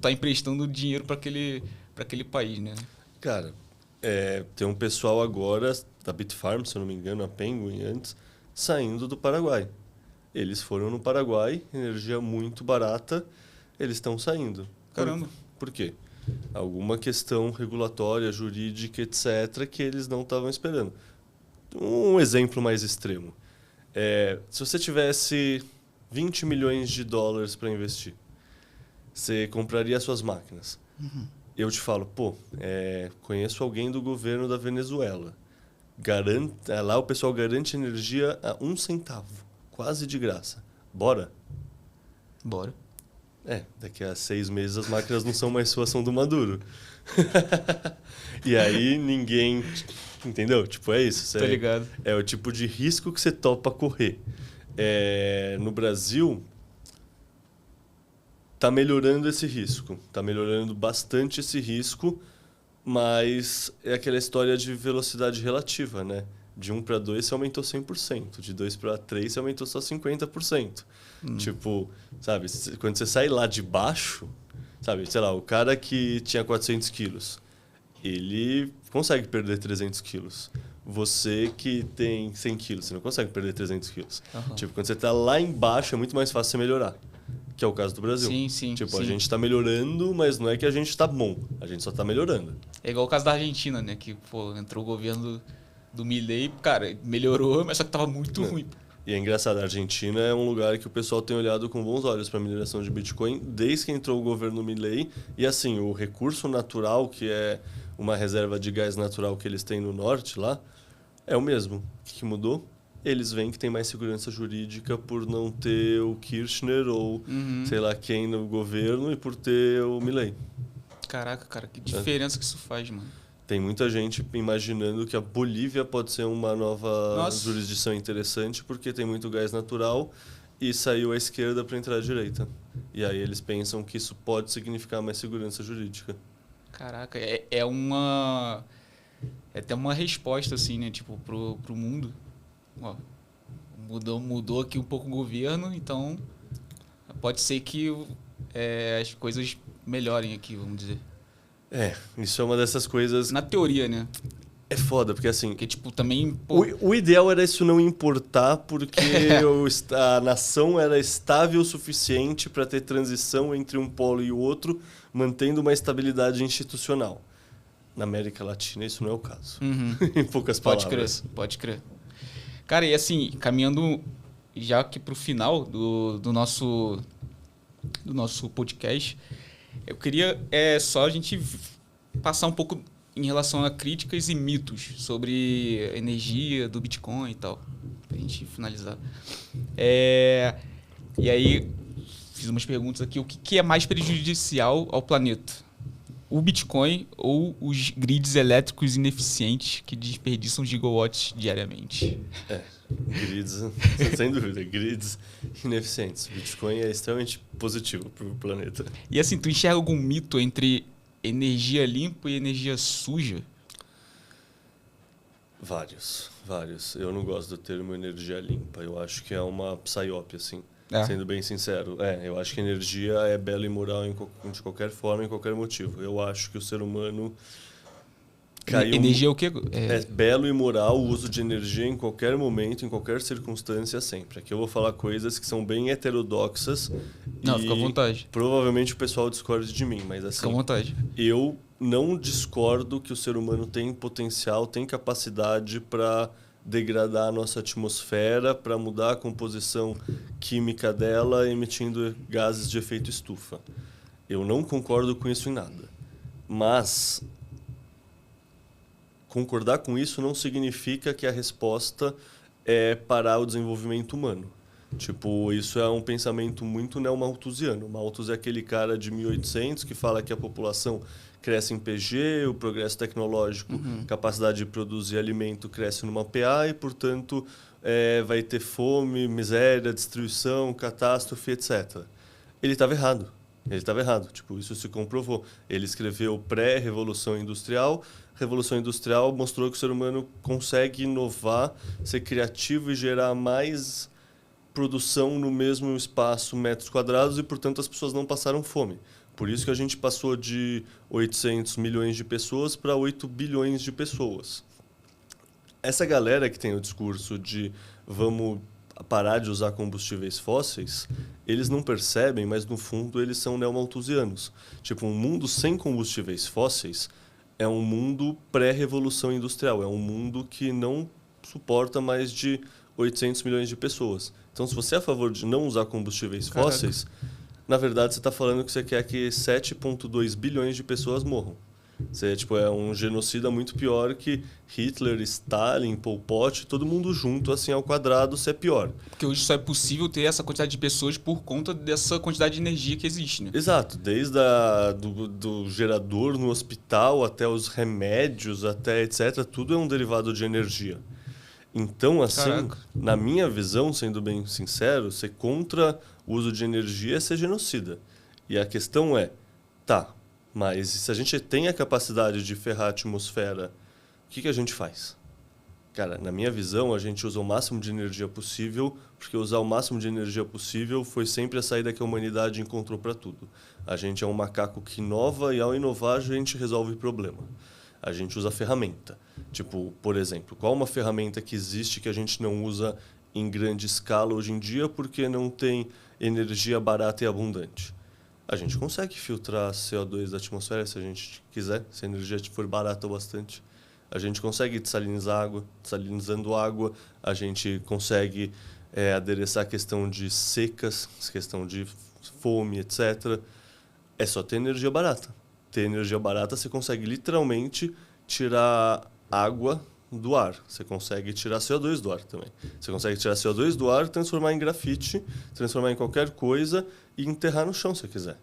tá emprestando dinheiro para aquele país, né? Cara, tem um pessoal agora da Bitfarm, se eu não me engano, a Penguin antes, saindo do Paraguai. Eles foram no Paraguai, energia muito barata, eles estão saindo. Caramba. Por quê? Alguma questão regulatória, jurídica, etc., que eles não estavam esperando. Um exemplo mais extremo. Se você tivesse 20 milhões de dólares para investir, você compraria suas máquinas. Eu te falo, conheço alguém do governo da Venezuela. Lá o pessoal garante energia a 1 centavo, quase de graça. Bora? Bora. Daqui a 6 meses as máquinas não são mais suas, são do Maduro. E aí ninguém... Entendeu? Tipo, é isso. Tô ligado. É o tipo de risco que você topa correr. No Brasil, tá melhorando esse risco. Tá melhorando bastante esse risco, mas é aquela história de velocidade relativa, né? De 1 para 2 você aumentou 100%. De 2 para 3 você aumentou só 50%. Tipo, sabe? Quando você sai lá de baixo, sabe? Sei lá, o cara que tinha 400 quilos, ele consegue perder 300 quilos. Você que tem 100 quilos, você não consegue perder 300 quilos. Tipo, quando você tá lá embaixo, é muito mais fácil você melhorar. Que é o caso do Brasil. Sim. A gente tá melhorando, mas não é que a gente tá bom. A gente só tá melhorando. É igual o caso da Argentina, né? Que, entrou o governo do Milei, cara, melhorou, mas só que tava muito ruim. E é engraçado, a Argentina é um lugar que o pessoal tem olhado com bons olhos para a mineração de Bitcoin desde que entrou o governo Milei. E assim, o recurso natural, que é uma reserva de gás natural que eles têm no norte lá, é o mesmo. O que mudou? Eles veem que tem mais segurança jurídica por não ter o Kirchner ou sei lá quem no governo e por ter o Milei. Caraca, cara, que diferença que isso faz, mano. Tem muita gente imaginando que a Bolívia pode ser uma nova jurisdição interessante porque tem muito gás natural e saiu à esquerda para entrar à direita. E aí eles pensam que isso pode significar mais segurança jurídica. Caraca, é uma... É até uma resposta, assim, né? Tipo, pro mundo. Ó, mudou aqui um pouco o governo, então pode ser que as coisas melhorem aqui, vamos dizer. Isso é uma dessas coisas... Na teoria, né? É foda, porque assim... Porque, tipo, também... Pô... O ideal era isso não importar, porque a nação era estável o suficiente para ter transição entre um polo e o outro, mantendo uma estabilidade institucional. Na América Latina, isso não é o caso. Em poucas palavras. Pode crer. Cara, e assim, caminhando já aqui pro final do nosso podcast, eu queria só a gente passar um pouco em relação a críticas e mitos sobre a energia do Bitcoin e tal, pra gente finalizar. E aí, fiz umas perguntas aqui. O que é mais prejudicial ao planeta? O Bitcoin ou os grids elétricos ineficientes que desperdiçam gigawatts diariamente? Grids, sem dúvida, grids ineficientes. O Bitcoin é extremamente positivo para o planeta. E assim, tu enxerga algum mito entre energia limpa e energia suja? Vários. Eu não gosto do termo energia limpa. Eu acho que é uma psyop, assim. Sendo bem sincero. Eu acho que energia é bela e moral de qualquer forma, em qualquer motivo. Eu acho que o ser humano caiu... Energia é o quê? É belo e moral o uso de energia em qualquer momento, em qualquer circunstância, sempre. Aqui eu vou falar coisas que são bem heterodoxas. Não, fica à vontade. Provavelmente o pessoal discorde de mim, mas assim... Fica à vontade. Eu não discordo que o ser humano tem potencial, tem capacidade para degradar a nossa atmosfera, para mudar a composição química dela, emitindo gases de efeito estufa. Eu não concordo com isso em nada. Mas concordar com isso não significa que a resposta é parar o desenvolvimento humano. Tipo, isso é um pensamento muito neo-malthusiano. Malthus é aquele cara de 1800 que fala que a população cresce em PG, o progresso tecnológico, capacidade de produzir alimento cresce numa PA e, portanto, vai ter fome, miséria, destruição, catástrofe, etc. Ele estava errado. Tipo, isso se comprovou. Ele escreveu pré-revolução industrial. Revolução industrial mostrou que o ser humano consegue inovar, ser criativo e gerar mais produção no mesmo espaço, metros quadrados, e, portanto, as pessoas não passaram fome. Por isso que a gente passou de 800 milhões de pessoas para 8 bilhões de pessoas. Essa galera que tem o discurso de vamos parar de usar combustíveis fósseis, eles não percebem, mas no fundo eles são neomalthusianos. Tipo, um mundo sem combustíveis fósseis é um mundo pré-revolução industrial, é um mundo que não suporta mais de 800 milhões de pessoas. Então, se você é a favor de não usar combustíveis fósseis, na verdade, você está falando que você quer que 7,2 bilhões de pessoas morram. Você é um genocida muito pior que Hitler, Stalin, Pol Pot, todo mundo junto, assim, ao quadrado, você é pior. Porque hoje só é possível ter essa quantidade de pessoas por conta dessa quantidade de energia que existe, né? Exato. Desde do gerador no hospital até os remédios, até etc., tudo é um derivado de energia. Então, assim, na minha visão, sendo bem sincero, ser contra o uso de energia é ser genocida. E a questão é, mas se a gente tem a capacidade de ferrar a atmosfera, o que a gente faz? Cara, na minha visão, a gente usa o máximo de energia possível, porque usar o máximo de energia possível foi sempre a saída que a humanidade encontrou para tudo. A gente é um macaco que inova e, ao inovar, a gente resolve o problema. A gente usa ferramenta. Tipo, por exemplo, qual uma ferramenta que existe que a gente não usa em grande escala hoje em dia porque não tem energia barata e abundante? A gente consegue filtrar CO2 da atmosfera se a gente quiser, se a energia for barata o bastante. A gente consegue dessalinizar água. Dessalinizando água, a gente consegue adereçar a questão de secas, questão de fome, etc. É só ter energia barata. Ter energia barata, você consegue literalmente tirar água do ar. Você consegue tirar CO2 do ar também. Você consegue tirar CO2 do ar, transformar em grafite, transformar em qualquer coisa e enterrar no chão se quiser.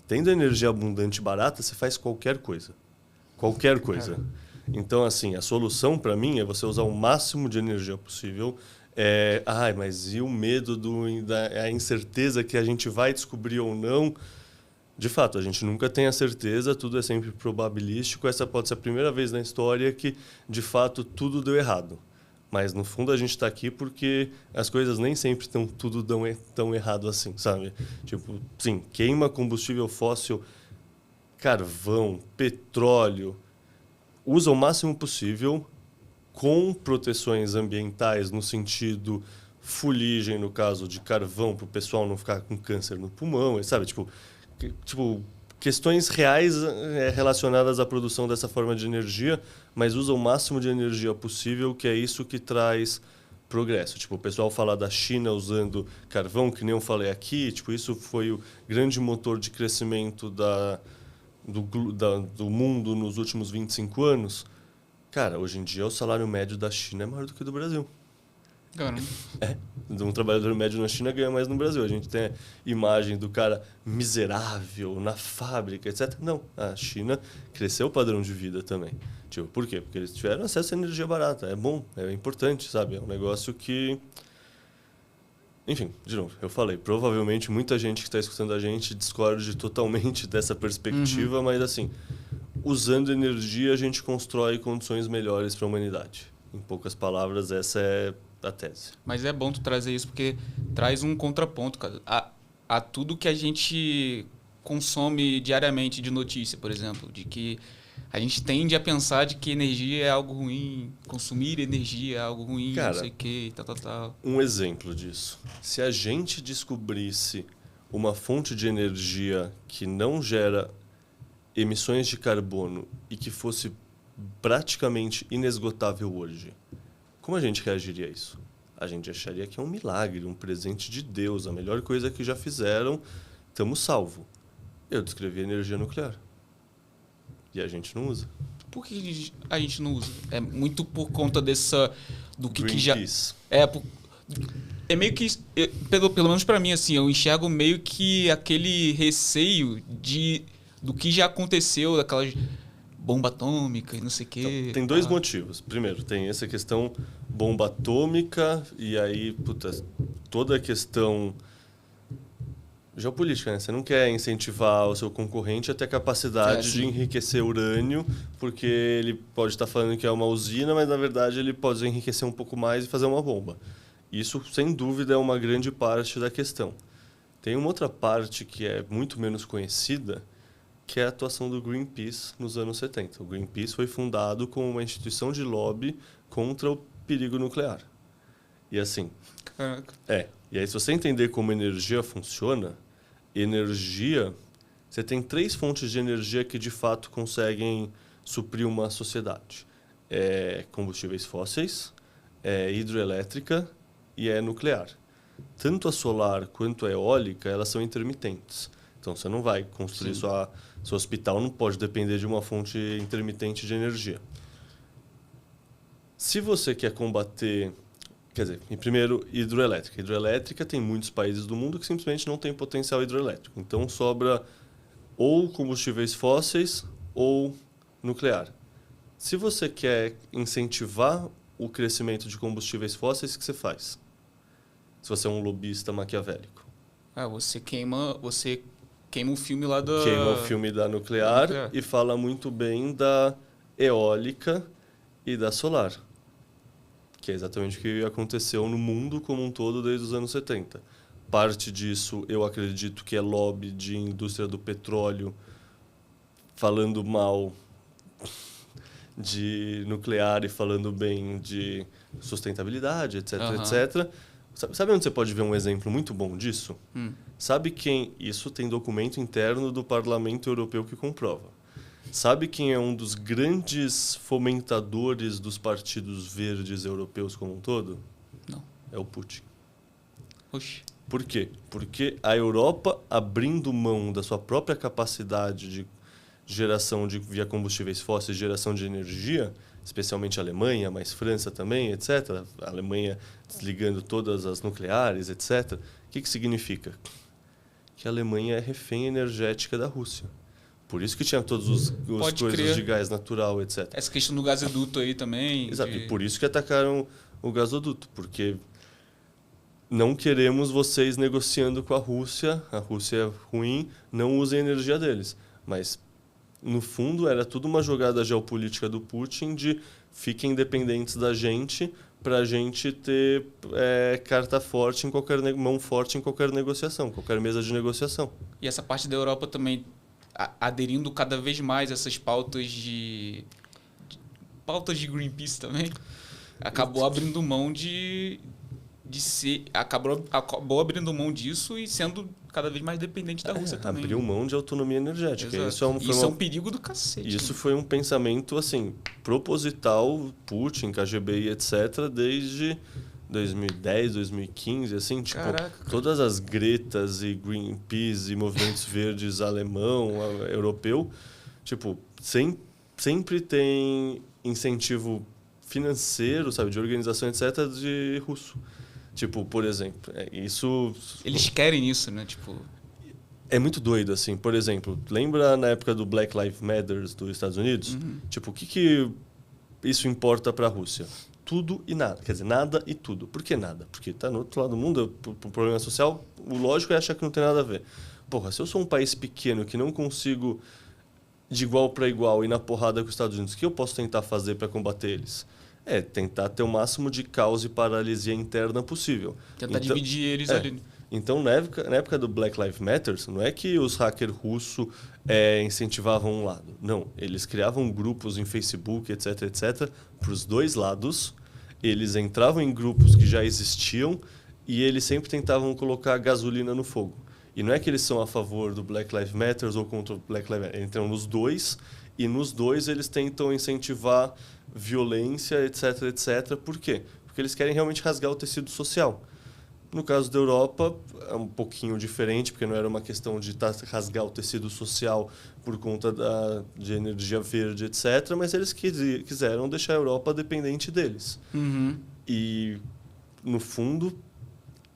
Tendo energia abundante e barata, você faz qualquer coisa. Qualquer coisa. Cara. Então, assim, a solução para mim é você usar o máximo de energia possível. Mas e o medo a incerteza que a gente vai descobrir ou não? De fato, a gente nunca tem a certeza, tudo é sempre probabilístico. Essa pode ser a primeira vez na história que, de fato, tudo deu errado. Mas, no fundo, a gente está aqui porque as coisas nem sempre estão tudo tão errado assim, sabe? Tipo, sim, queima combustível fóssil, carvão, petróleo, usa o máximo possível com proteções ambientais no sentido fuligem, no caso de carvão, para o pessoal não ficar com câncer no pulmão, sabe? Tipo, questões reais relacionadas à produção dessa forma de energia, mas usa o máximo de energia possível, que é isso que traz progresso. Tipo, o pessoal fala da China usando carvão, que nem eu falei aqui, tipo, isso foi o grande motor de crescimento do mundo nos últimos 25 anos. Cara, hoje em dia o salário médio da China é maior do que o do Brasil. Caramba. Um trabalhador médio na China ganha mais no Brasil. A gente tem a imagem do cara miserável na fábrica, etc. Não, a China cresceu o padrão de vida também. Tipo, por quê? Porque eles tiveram acesso à energia barata. É bom, é importante, sabe? É um negócio que... Enfim, de novo, eu falei, provavelmente muita gente que está escutando a gente discorde totalmente dessa perspectiva, mas assim, usando energia a gente constrói condições melhores para a humanidade. Em poucas palavras, essa é a tese. Mas é bom tu trazer isso porque traz um contraponto, cara, a tudo que a gente consome diariamente de notícia, por exemplo, de que a gente tende a pensar de que energia é algo ruim, consumir energia é algo ruim, Cara, não sei o que, tal. Um exemplo disso. Se a gente descobrisse uma fonte de energia que não gera emissões de carbono e que fosse praticamente inesgotável hoje, como a gente reagiria a isso? A gente acharia que é um milagre, um presente de Deus, a melhor coisa que já fizeram, estamos salvo. Eu descrevi energia nuclear. E a gente não usa. Por que a gente não usa? É muito por conta do que já... É meio que, pelo menos para mim, assim, eu enxergo meio que aquele receio do que já aconteceu, daquelas bomba atômica e não sei o quê. Então, tem dois motivos. Primeiro, tem essa questão bomba atômica e aí, toda a questão geopolítica, né? Você não quer incentivar o seu concorrente a ter a capacidade de enriquecer urânio, porque ele pode estar falando que é uma usina, mas na verdade ele pode enriquecer um pouco mais e fazer uma bomba. Isso, sem dúvida, é uma grande parte da questão. Tem uma outra parte que é muito menos conhecida, que é a atuação do Greenpeace nos anos 70. O Greenpeace foi fundado como uma instituição de lobby contra o perigo nuclear. E assim... Caraca. E aí, se você entender como energia funciona, você tem 3 fontes de energia que, de fato, conseguem suprir uma sociedade. Combustíveis fósseis, hidroelétrica e nuclear. Tanto a solar quanto a eólica, elas são intermitentes. Então, você não vai construir seu hospital, não pode depender de uma fonte intermitente de energia. Se você quer combater... Quer dizer, em primeiro, hidroelétrica. Hidroelétrica tem muitos países do mundo que simplesmente não têm potencial hidroelétrico. Então, sobra ou combustíveis fósseis ou nuclear. Se você quer incentivar o crescimento de combustíveis fósseis, o que você faz? Se você é um lobista maquiavélico. Você queima o filme lá da... Queima o filme da nuclear e fala muito bem da eólica e da solar. Que é exatamente o que aconteceu no mundo como um todo desde os anos 70. Parte disso, eu acredito que é lobby de indústria do petróleo falando mal de nuclear e falando bem de sustentabilidade, etc, etc. Sabe onde você pode ver um exemplo muito bom disso? Sabe quem... Isso tem documento interno do Parlamento Europeu que comprova. Sabe quem é um dos grandes fomentadores dos partidos verdes europeus como um todo? Não. É o Putin. Oxi. Por quê? Porque a Europa, abrindo mão da sua própria capacidade de geração via combustíveis fósseis, geração de energia, especialmente a Alemanha, mas França também, etc. A Alemanha desligando todas as nucleares, etc. O que significa? que a Alemanha é refém energética da Rússia. Por isso que tinha todos os coisas de gás natural, etc. Essa questão do gasoduto aí também. Exato, e por isso que atacaram o gasoduto, porque não queremos vocês negociando com a Rússia é ruim, não usem a energia deles. Mas, no fundo, era tudo uma jogada geopolítica do Putin de fiquem dependentes da gente para a gente ter carta forte mão forte em qualquer negociação, qualquer mesa de negociação. E essa parte da Europa também aderindo cada vez mais a essas pautas de Greenpeace também, acabou abrindo mão de ser, acabou abrindo mão disso e sendo cada vez mais dependente da Rússia também. Abriu mão de autonomia energética. Isso é um perigo do cacete. Isso foi um pensamento assim proposital, Putin, KGB e etc. desde 2010, 2015, assim, tipo, Caraca, todas as Gretas e Greenpeace e movimentos verdes alemão, europeu, tipo, sempre tem incentivo financeiro, sabe, de organização, etc, de russo. Tipo, por exemplo, isso... Eles querem isso, né? Tipo... É muito doido, assim. Por exemplo, lembra na época do Black Lives Matter dos Estados Unidos? Uhum. Tipo, o que isso importa para a Rússia? Tudo e nada. Quer dizer, nada e tudo. Por que nada? Porque está no outro lado do mundo, o problema social, o lógico é achar que não tem nada a ver. Porra, se eu sou um país pequeno que não consigo de igual para igual ir na porrada com os Estados Unidos, o que eu posso tentar fazer para combater eles? É tentar ter o máximo de caos e paralisia interna possível. Tentar dividir eles ali. Então, na época do Black Lives Matter, não é que os hackers russos incentivavam um lado. Não, eles criavam grupos em Facebook, etc, etc, para os dois lados. Eles entravam em grupos que já existiam e eles sempre tentavam colocar gasolina no fogo. E não é que eles são a favor do Black Lives Matter ou contra o Black Lives Matter. Eles entram nos dois e nos dois eles tentam incentivar violência, etc, etc. Por quê? Porque eles querem realmente rasgar o tecido social. No caso da Europa, é um pouquinho diferente, porque não era uma questão de rasgar o tecido social por conta de energia verde, etc., mas eles quiseram deixar a Europa dependente deles. Uhum. E, no fundo,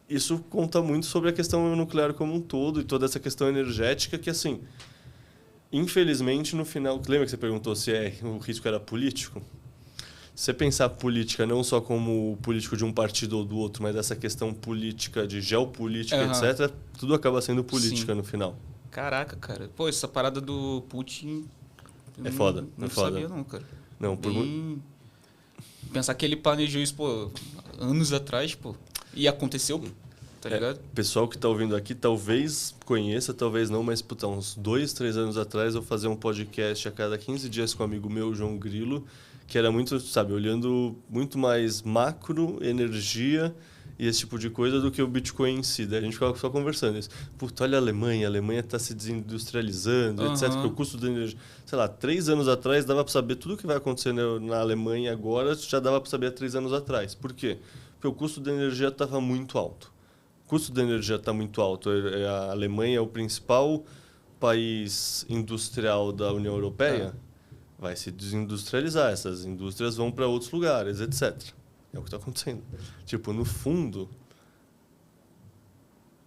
isso conta muito sobre a questão nuclear como um todo e toda essa questão energética que, assim, infelizmente, no final... Lembra que você perguntou se o risco era político? Se você pensar política não só como político de um partido ou do outro, mas essa questão política, de geopolítica, etc., tudo acaba sendo política. Sim. No final. Caraca, cara. Pô, essa parada do Putin... É foda. Não sabia não, cara. Não, Pensar que ele planejou isso, pô, anos atrás, pô. E aconteceu, tá ligado? Pessoal que tá ouvindo aqui talvez conheça, talvez não, mas puta, uns 2, 3 anos atrás eu fazia um podcast a cada 15 dias com um amigo meu, João Grilo, que era muito, sabe, olhando muito mais macro, energia e esse tipo de coisa do que o Bitcoin em si. Daí a gente ficava só conversando isso. Puta, olha a Alemanha está se desindustrializando, etc. Porque o custo da energia... Sei lá, 3 anos atrás dava para saber tudo o que vai acontecer na Alemanha agora, já dava para saber há 3 anos atrás. Por quê? Porque o custo da energia estava muito alto. O custo da energia está muito alto. A Alemanha é o principal país industrial da União Europeia. Vai se desindustrializar, essas indústrias vão para outros lugares, etc. É o que está acontecendo. Tipo, no fundo,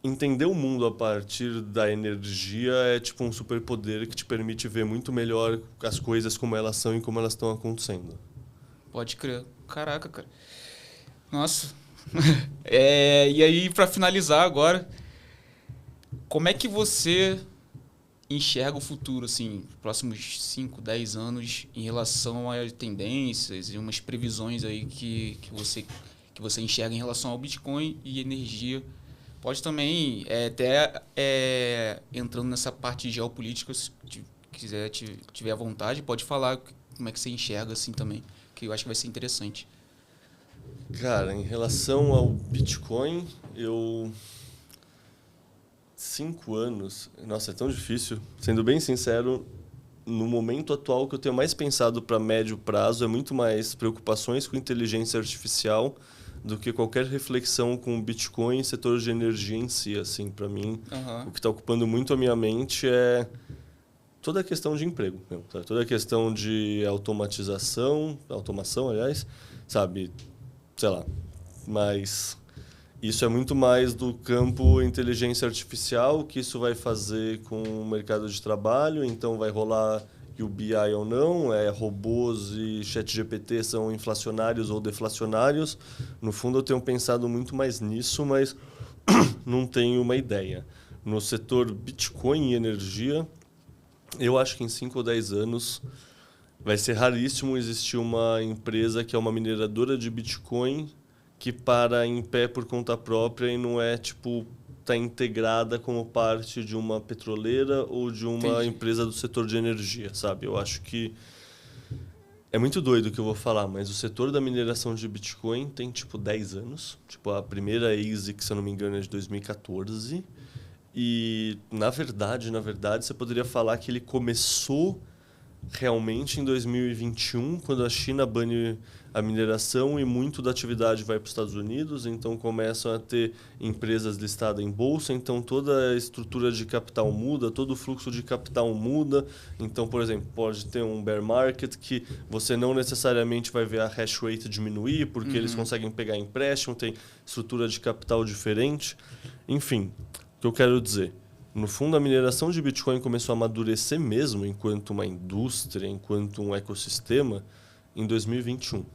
entender o mundo a partir da energia é tipo um superpoder que te permite ver muito melhor as coisas como elas são e como elas estão acontecendo. Pode crer. Caraca, cara. Nossa. E aí, para finalizar agora, como é que você enxerga o futuro, assim, próximos 5, 10 anos, em relação a tendências e umas previsões aí que você enxerga em relação ao Bitcoin e energia? Pode também, entrando nessa parte de geopolítica, se quiser, tiver à vontade, pode falar como é que você enxerga assim também, que eu acho que vai ser interessante. Cara, em relação ao Bitcoin, 5 anos... Nossa, é tão difícil. Sendo bem sincero, no momento atual, o que eu tenho mais pensado para médio prazo é muito mais preocupações com inteligência artificial do que qualquer reflexão com o Bitcoin e setor de energia em si. Assim, para mim, o que está ocupando muito a minha mente é toda a questão de emprego. Toda a questão de automação, aliás, sabe? Sei lá, mas... Isso é muito mais do campo inteligência artificial, o que isso vai fazer com o mercado de trabalho, então vai rolar UBI ou não, robôs e ChatGPT são inflacionários ou deflacionários. No fundo, eu tenho pensado muito mais nisso, mas não tenho uma ideia. No setor Bitcoin e energia, eu acho que em 5 ou 10 anos vai ser raríssimo existir uma empresa que é uma mineradora de Bitcoin que para em pé por conta própria e não é, tipo, tá integrada como parte de uma petroleira ou de uma empresa do setor de energia, sabe? Eu acho que é muito doido o que eu vou falar, mas o setor da mineração de Bitcoin tem, tipo, 10 anos. Tipo, a primeira ASIC, se eu não me engano, é de 2014. E, na verdade, você poderia falar que ele começou realmente em 2021, quando a China bane a mineração e muito da atividade vai para os Estados Unidos, então começam a ter empresas listadas em bolsa, então toda a estrutura de capital muda, todo o fluxo de capital muda. Então, por exemplo, pode ter um bear market que você não necessariamente vai ver a hash rate diminuir, porque eles conseguem pegar empréstimo, tem estrutura de capital diferente. Enfim, o que eu quero dizer? No fundo, a mineração de Bitcoin começou a amadurecer mesmo enquanto uma indústria, enquanto um ecossistema, em 2021.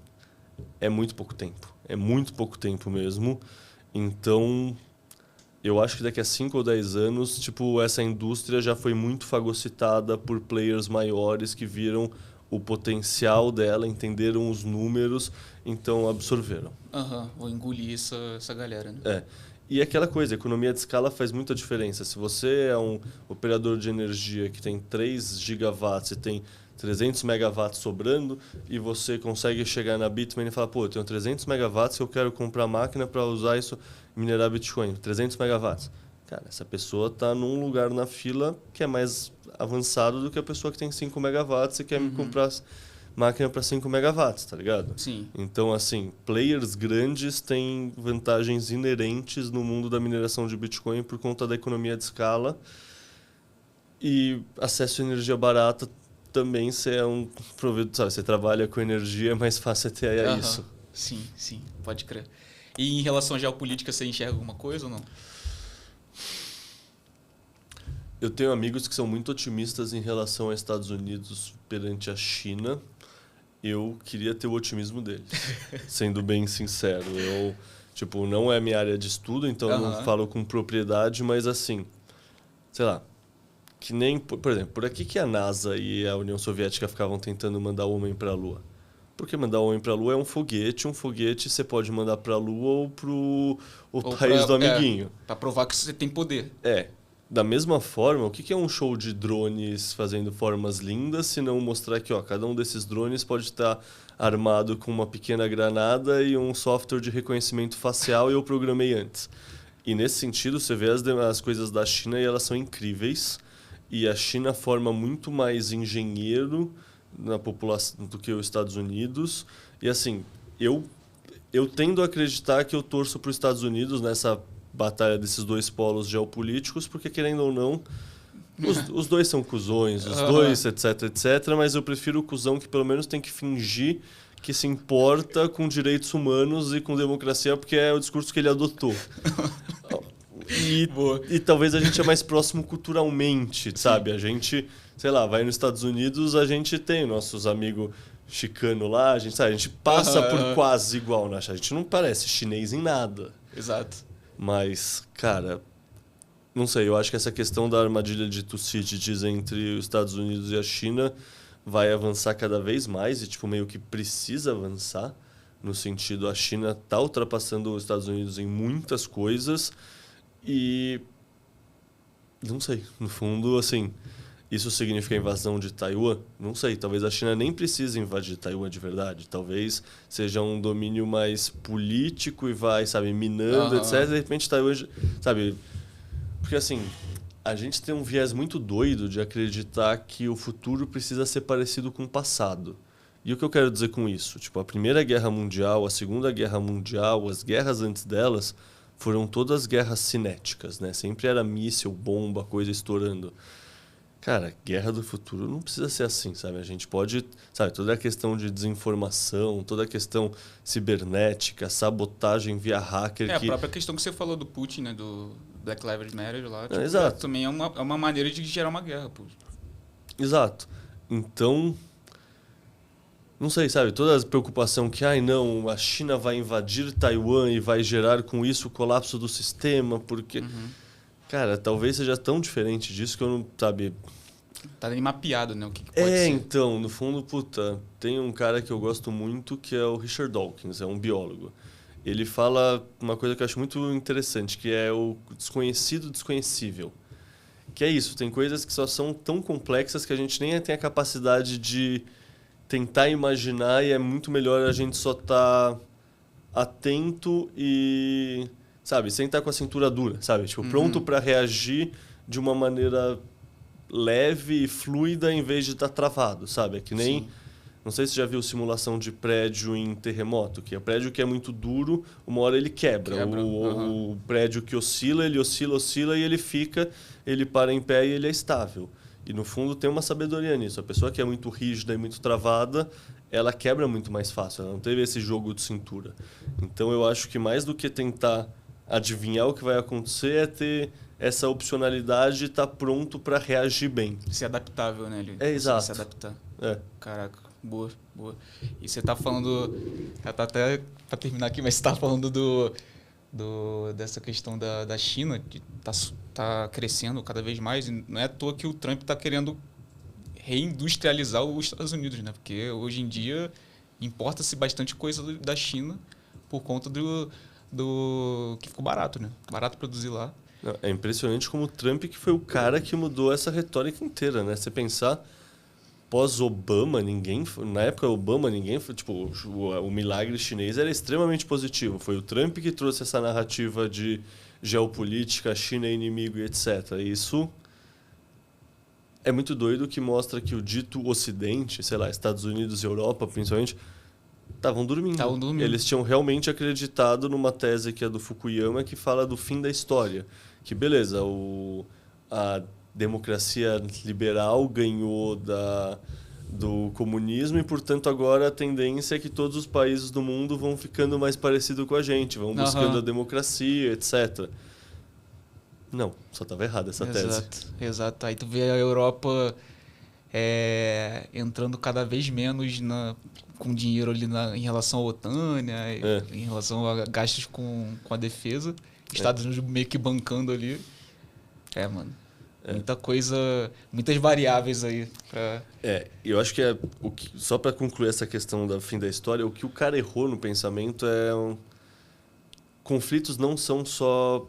É muito pouco tempo mesmo. Então, eu acho que daqui a 5 ou 10 anos, tipo, essa indústria já foi muito fagocitada por players maiores que viram o potencial dela, entenderam os números, então absorveram. Vou engolir essa galera, né? É. E aquela coisa, a economia de escala faz muita diferença. Se você é um operador de energia que tem 3 gigawatts e tem 300 megawatts sobrando e você consegue chegar na Bitmain e falar, pô, eu tenho 300 megawatts e eu quero comprar máquina para usar isso e minerar Bitcoin. 300 megawatts. Cara, essa pessoa está num lugar na fila que é mais avançado do que a pessoa que tem 5 megawatts e quer me comprar máquina para 5 megawatts, tá ligado? Sim. Então, assim, players grandes têm vantagens inerentes no mundo da mineração de Bitcoin por conta da economia de escala. E acesso à energia barata também, você é um provedor, sabe? Você trabalha com energia, é mais fácil ter isso. Sim, pode crer. E em relação à geopolítica, você enxerga alguma coisa ou não? Eu tenho amigos que são muito otimistas em relação aos Estados Unidos perante a China. Eu queria ter o otimismo deles, sendo bem sincero. Eu, tipo, não é minha área de estudo, então eu não falo com propriedade, mas assim, sei lá, que nem, por exemplo, por aqui que a NASA e a União Soviética ficavam tentando mandar o homem para a Lua. Porque mandar o homem para a Lua é um foguete você pode mandar para a Lua ou para o país do amiguinho. Para provar que você tem poder. Da mesma forma, o que é um show de drones fazendo formas lindas, se não mostrar que cada um desses drones pode estar armado com uma pequena granada e um software de reconhecimento facial e eu programei antes. E nesse sentido, você vê as coisas da China e elas são incríveis. E a China forma muito mais engenheiro na população do que os Estados Unidos. E assim, eu tendo a acreditar que eu torço para os Estados Unidos nessa batalha desses dois polos geopolíticos, porque querendo ou não, os dois são cuzões, os dois, etc, mas eu prefiro o cuzão que pelo menos tem que fingir que se importa com direitos humanos e com democracia, porque é o discurso que ele adotou. E talvez a gente é mais próximo culturalmente, sabe? A gente, sei lá, vai nos Estados Unidos, a gente tem nossos amigos chicanos lá, a gente passa por quase igual, né? A gente não parece chinês em nada. Exato. Mas, cara, não sei, eu acho que essa questão da armadilha de Thucydides entre os Estados Unidos e a China vai avançar cada vez mais e, tipo, meio que precisa avançar, no sentido, a China tá ultrapassando os Estados Unidos em muitas coisas e, não sei, no fundo, assim, isso significa invasão de Taiwan? Não sei, talvez a China nem precise invadir Taiwan de verdade. Talvez seja um domínio mais político e vai, sabe, minando, etc. De repente Taiwan, sabe... Porque assim, a gente tem um viés muito doido de acreditar que o futuro precisa ser parecido com o passado. E o que eu quero dizer com isso? Tipo, a Primeira Guerra Mundial, a Segunda Guerra Mundial, as guerras antes delas foram todas guerras cinéticas, né? Sempre era míssil, bomba, coisa estourando. Cara, guerra do futuro não precisa ser assim, sabe? A gente pode, sabe, toda a questão de desinformação, toda a questão cibernética, sabotagem via hacker. A própria questão que você falou do Putin, né? Do Black Lives Matter lá. Tipo, exato. Também é uma maneira de gerar uma guerra, pô. Exato. Então, não sei, sabe? Toda a preocupação que, não, a China vai invadir Taiwan e vai gerar com isso o colapso do sistema, porque... Cara, talvez seja tão diferente disso que eu não, sabe... Tá nem mapeado, né? O que pode ser. Então, no fundo, tem um cara que eu gosto muito que é o Richard Dawkins, é um biólogo. Ele fala uma coisa que eu acho muito interessante, que é o desconhecido desconhecível. Que é isso, tem coisas que só são tão complexas que a gente nem tem a capacidade de tentar imaginar e é muito melhor a gente só estar atento e... Sabe, sem estar com a cintura dura, sabe? Tipo, pronto para reagir de uma maneira leve e fluida em vez de estar travado, sabe? É que nem... Sim. Não sei se você já viu simulação de prédio em terremoto, que é prédio que é muito duro, uma hora ele quebra. O prédio que oscila, ele oscila e ele para em pé e ele é estável. E no fundo tem uma sabedoria nisso. A pessoa que é muito rígida e muito travada, ela quebra muito mais fácil. Ela não teve esse jogo de cintura. Então eu acho que mais do que tentar adivinhar o que vai acontecer é ter essa opcionalidade e estar pronto para reagir bem. Ser adaptável, né? Exato. Se adaptar. Caraca, boa. E você tá falando... Já tá até para terminar aqui, mas você tá falando dessa questão da China, que tá crescendo cada vez mais. E não é à toa que o Trump tá querendo reindustrializar os Estados Unidos, né? Porque hoje em dia importa-se bastante coisa da China por conta do que ficou barato, né? Barato produzir lá. É impressionante como o Trump que foi o cara que mudou essa retórica inteira, né? Você pensar, pós-Obama, na época Obama, ninguém foi, tipo, o milagre chinês era extremamente positivo. Foi o Trump que trouxe essa narrativa de geopolítica, China é inimigo e etc. E isso é muito doido, que mostra que o dito Ocidente, sei lá, Estados Unidos e Europa, principalmente, estavam dormindo. Eles tinham realmente acreditado numa tese que é do Fukuyama, que fala do fim da história. Que beleza, a democracia liberal ganhou do comunismo e, portanto, agora a tendência é que todos os países do mundo vão ficando mais parecidos com a gente, vão buscando a democracia, etc. Não, só estava errada essa tese. Exato. Aí tu vê a Europa entrando cada vez menos com dinheiro ali em relação à OTAN, né? Em relação a gastos com a defesa. Estados Unidos meio que bancando ali. Mano. Muita coisa, muitas variáveis aí. Eu acho que só para concluir essa questão do fim da história, o que o cara errou no pensamento conflitos não são só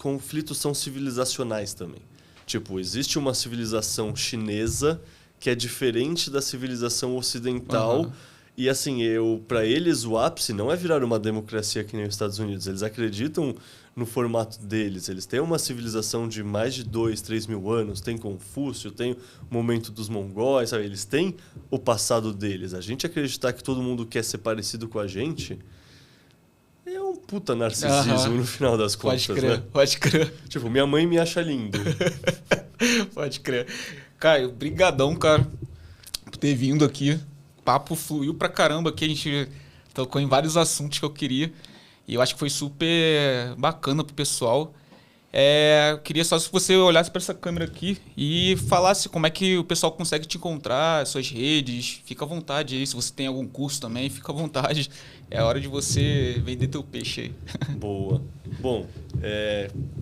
conflitos são civilizacionais também. Tipo, existe uma civilização chinesa que é diferente da civilização ocidental. E assim, para eles o ápice não é virar uma democracia que nem os Estados Unidos. Eles acreditam no formato deles. Eles têm uma civilização de mais de 2, 3 mil anos. Tem Confúcio, tem o momento dos mongóis, sabe? Eles têm o passado deles. A gente acreditar que todo mundo quer ser parecido com a gente é um puta narcisismo no final das contas. Pode crer. Tipo, minha mãe me acha lindo. Pode crer. Caio, brigadão, cara, por ter vindo aqui. O papo fluiu pra caramba aqui. A gente tocou em vários assuntos que eu queria. E eu acho que foi super bacana pro pessoal. Eu queria só se você olhasse para essa câmera aqui e falasse como é que o pessoal consegue te encontrar, suas redes. Fica à vontade aí. Se você tem algum curso também, fica à vontade. É hora de você vender teu peixe aí. Boa. Bom,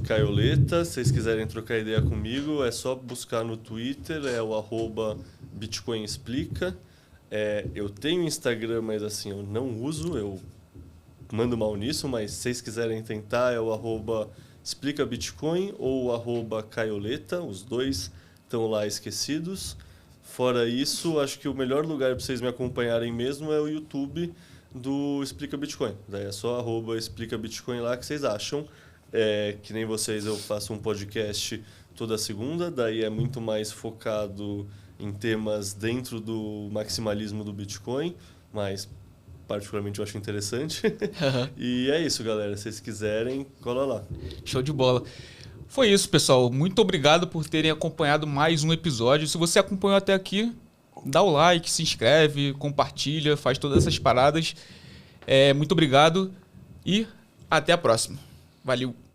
Caioleta, se vocês quiserem trocar ideia comigo, é só buscar no Twitter, o @BitcoinExplica. Eu tenho Instagram, mas assim, eu não uso, eu mando mal nisso, mas se vocês quiserem tentar, é o @ExplicaBitcoin ou @Caioleta, os dois estão lá esquecidos. Fora isso, acho que o melhor lugar para vocês me acompanharem mesmo é o YouTube do Explica Bitcoin. Daí é só @ExplicaBitcoin lá que vocês acham. Que nem vocês, eu faço um podcast toda segunda, daí é muito mais focado em temas dentro do maximalismo do Bitcoin, mas particularmente eu acho interessante. E é isso, galera. Se vocês quiserem, cola lá. Show de bola. Foi isso, pessoal. Muito obrigado por terem acompanhado mais um episódio. Se você acompanhou até aqui, dá o like, se inscreve, compartilha, faz todas essas paradas. Muito obrigado e até a próxima. Valeu!